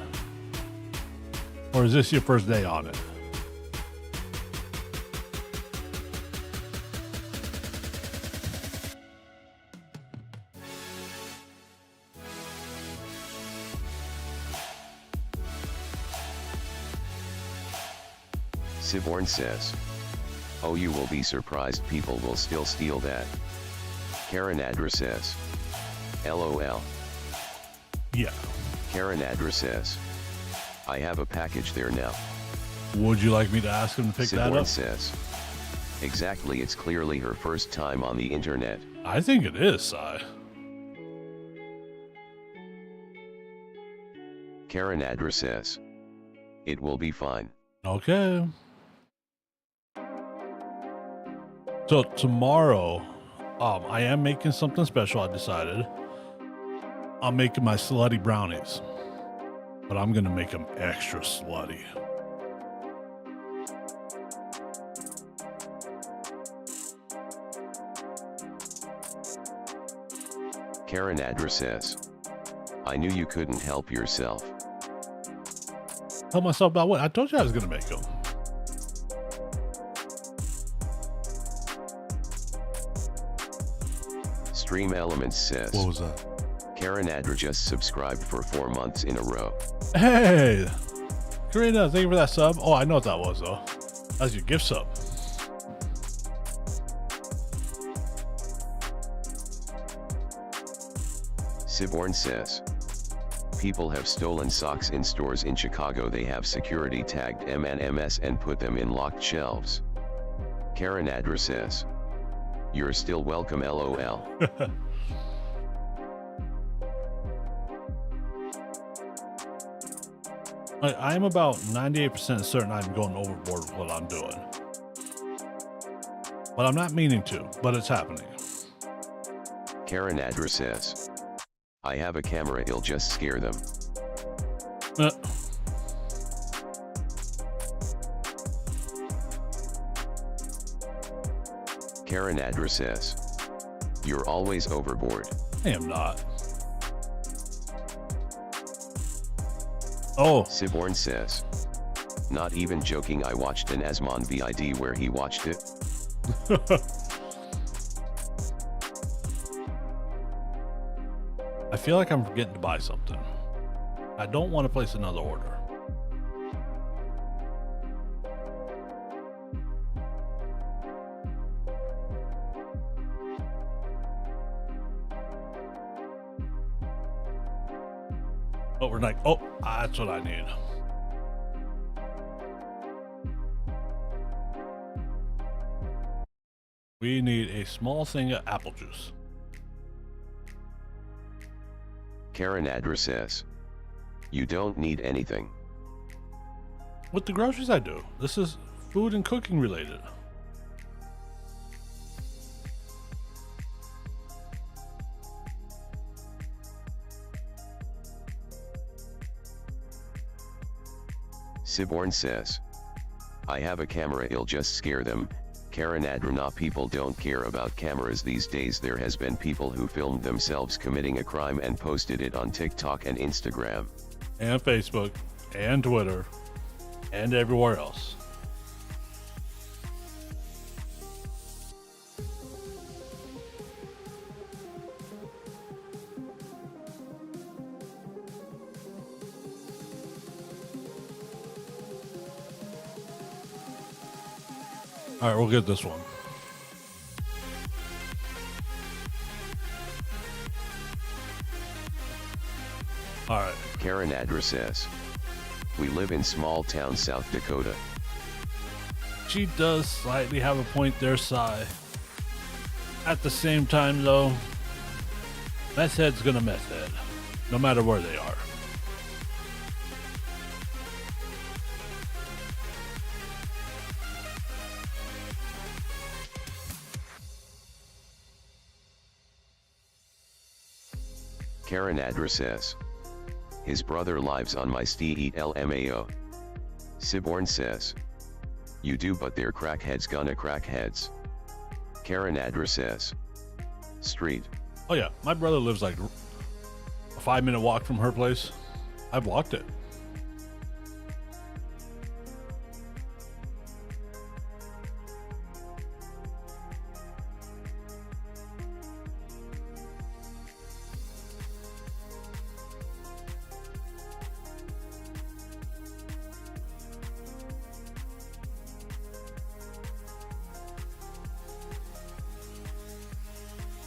Or is this your first day on it? Siborn says, oh, you will be surprised, people will still steal that. Karen Adra says, lol. Yeah. Karen Adra says, I have a package there now. Would you like me to ask him to pick that Siborn up? says, exactly, it's clearly her first time on the internet. I think it is, Sai. Karen Adra says, it will be fine. Okay. So tomorrow, I am making something special, I decided. I'm making my slutty brownies. But I'm gonna make them extra slutty. Karen Adra says, I knew you couldn't help yourself. Help myself about what? I told you I was gonna make them. Stream Elements says, What was that? Karen Adra just subscribed for 4 months in a row. Hey! Karina, thank you for that sub. Oh, I know what that was, though. That's your gift sub. Siborn says, people have stolen socks in stores in Chicago. They have security tagged M&Ms and put them in locked shelves. Karen Adra says, you're still welcome, lol. I'm about 98% certain I'm going overboard with what I'm doing. But I'm not meaning to, but it's happening. Karen Adra says, I have a camera, it'll just scare them. Karen Adra says, you're always overboard. I am not. Oh. Siborn says, not even joking, I watched an Asmon VID where he watched it. I feel like I'm forgetting to buy something. I don't want to place another order. Overnight. Oh, that's what I need. We need a small thing of apple juice. Karen Adra says, you don't need anything. With the groceries I do. This is food and cooking related. Siborn says, I have a camera, it'll just scare them. Karen Adrina, people don't care about cameras these days. There has been people who filmed themselves committing a crime and posted it on TikTok and Instagram. And Facebook. And Twitter. And everywhere else. All right, we'll get this one. All right. Karen Adra says, we live in small town South Dakota. She does slightly have a point there, Sai. At the same time, though, meth head's gonna meth head, no matter where they are. Karen Adra says, his brother lives on my street LMAO. Siborn says, you do, but they're crackheads gonna crackheads. Karen Adra says, street. Oh yeah, my brother lives like a 5-minute walk from her place. I've walked it.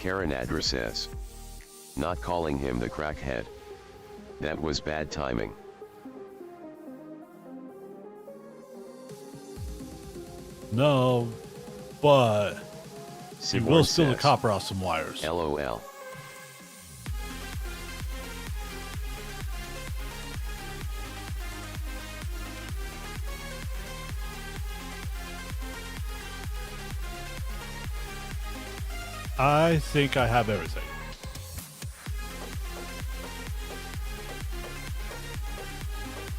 Karen Adra says, not calling him the crackhead. That was bad timing. No, but he Siborn will steal the says, copper off some wires. LOL. I think I have everything.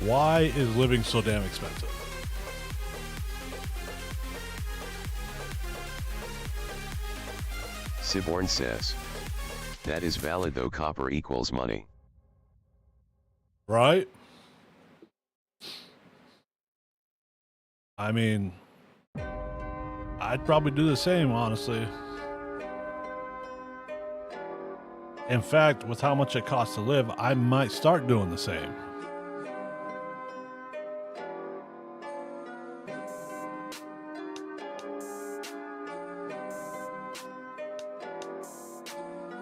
Why is living so damn expensive? Siborn says, that is valid though, copper equals money. Right? I mean, I'd probably do the same, honestly. In fact, with how much it costs to live, I might start doing the same.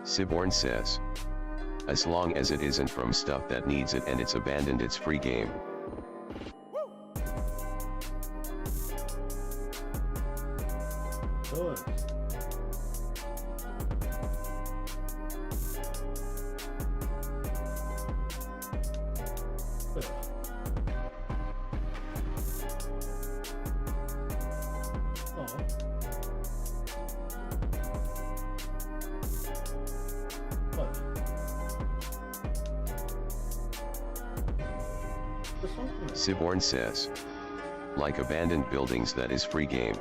Siborn says, as long as it isn't from stuff that needs it and it's abandoned, it's free game. Good. Siborn says, like abandoned buildings, that is free game.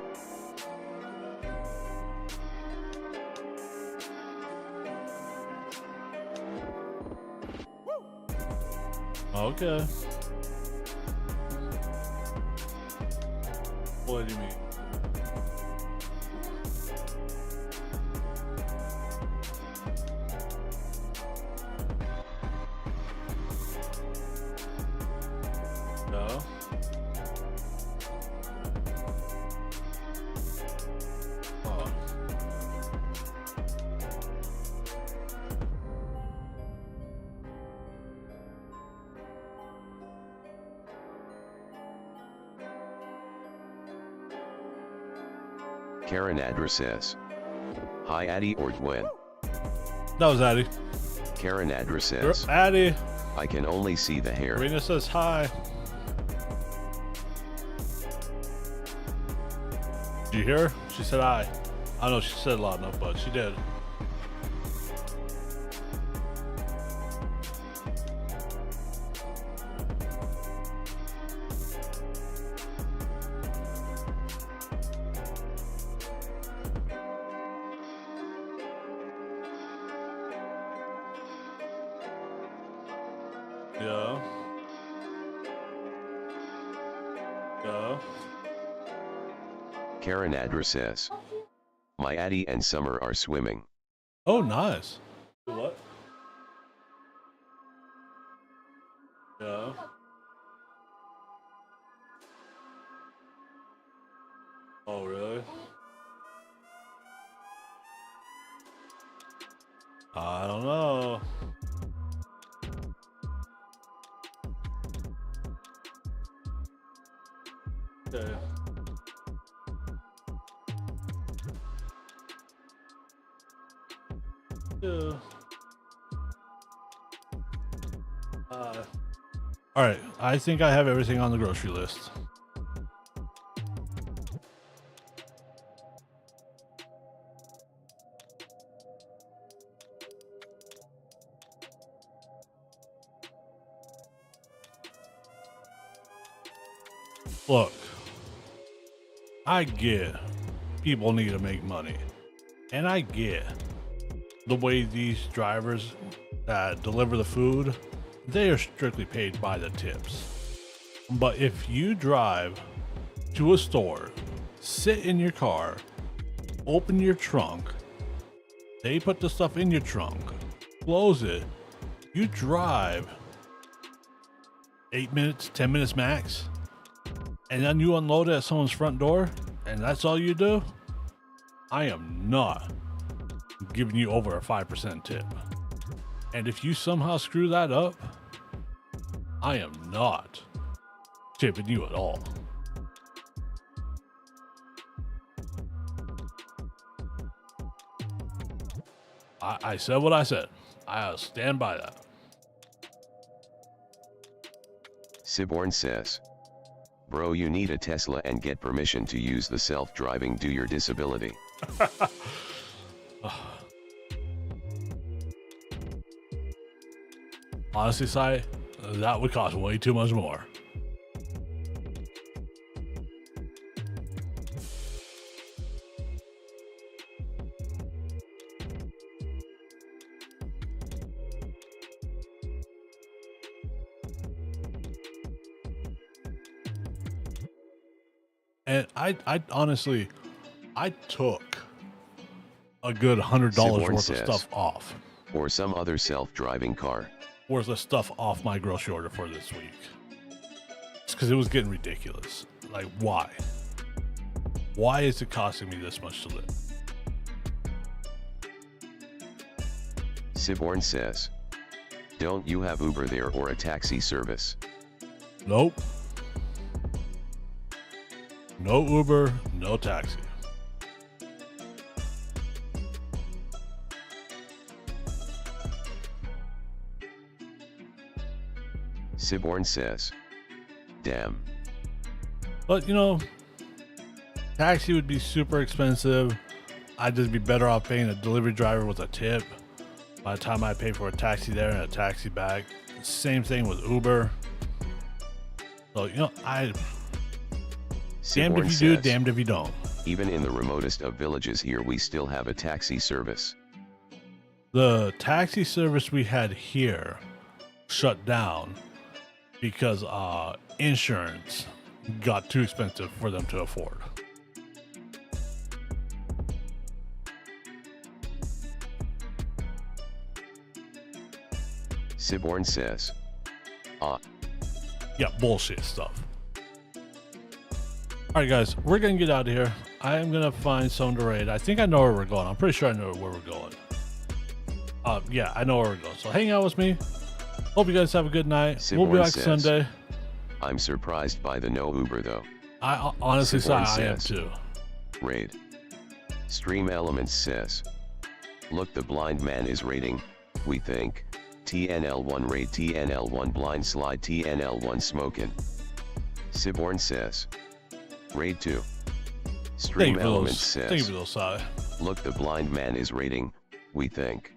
Okay. What do you mean? No. Oh. Karen Adra says, hi Addy or Gwen. That was Addie. Karen Adra says, Addie. I can only see the hair. Rena says hi. Did you hear her? She said hi. I know she said loud enough, but she did. Yeah. Yeah. Karen Adra says, my Addy and Summer are swimming. Oh, nice. What? Yeah. Oh, really? I don't know. Okay. Yeah. All right, I think I have everything on the grocery list. Look, I get people need to make money, and I get the way these drivers that deliver the food, they are strictly paid by the tips. But if you drive to a store, sit in your car, open your trunk, they put the stuff in your trunk, close it, you drive 8 minutes, 10 minutes max, and then you unload it at someone's front door, and that's all you do, I am not giving you over a 5% tip. And if you somehow screw that up, I am not tipping you at all. I said what I said. I'll stand by that. Siborn says, bro, you need a Tesla and get permission to use the self-driving do your disability. Honestly, Sai, that would cost way too much more. And I honestly, I took a good $100 Siborn worth says, of stuff off. or some other self-driving car. Worth of stuff off my grocery order for this week. It's because it was getting ridiculous. Like, why? Why is it costing me this much to live? Siborn says, don't you have Uber there or a taxi service? Nope. No Uber, no taxi. Siborn says, damn. But you know, taxi would be super expensive. I'd just be better off paying a delivery driver with a tip. By the time I pay for a taxi there and a taxi back, same thing with Uber. So you know, damned Siborn if you do, says, damned if you don't. even in the remotest of villages here we still have a taxi service. The taxi service we had here shut down because insurance got too expensive for them to afford. Siborn says, Yeah, bullshit stuff. Alright guys, we're gonna get out of here. I am gonna find someone to raid. I think I know where we're going. I'm pretty sure I know where we're going. Yeah, I know where we're going. So hang out with me. Hope you guys have a good night. We'll be Siborn back says, Sunday. I'm surprised by the no Uber though. I honestly say Siborn I am says, too. Raid. Stream Elements sis. Look, the blind man is rating, we think. TNL1 raid, TNL1 blind slide, TNL1 smokin'. Siborn sis. Raid 2. Stream Elements Thank you sis. for those side. Look, the blind man is rating, we think.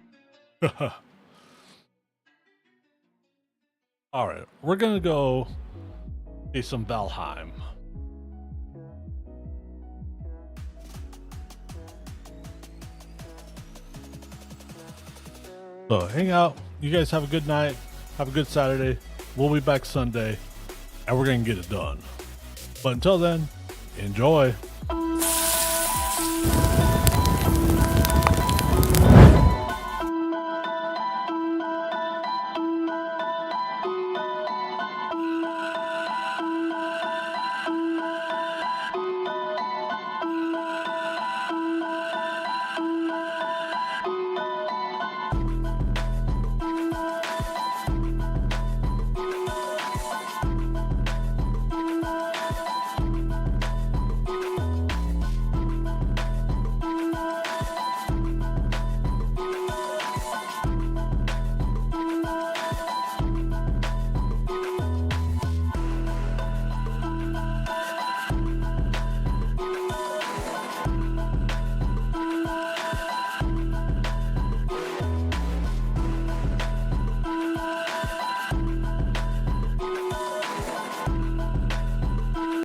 All right, we're gonna go see some Valheim. So hang out. You guys have a good night. Have a good Saturday. We'll be back Sunday, and we're gonna get it done. But until then, enjoy.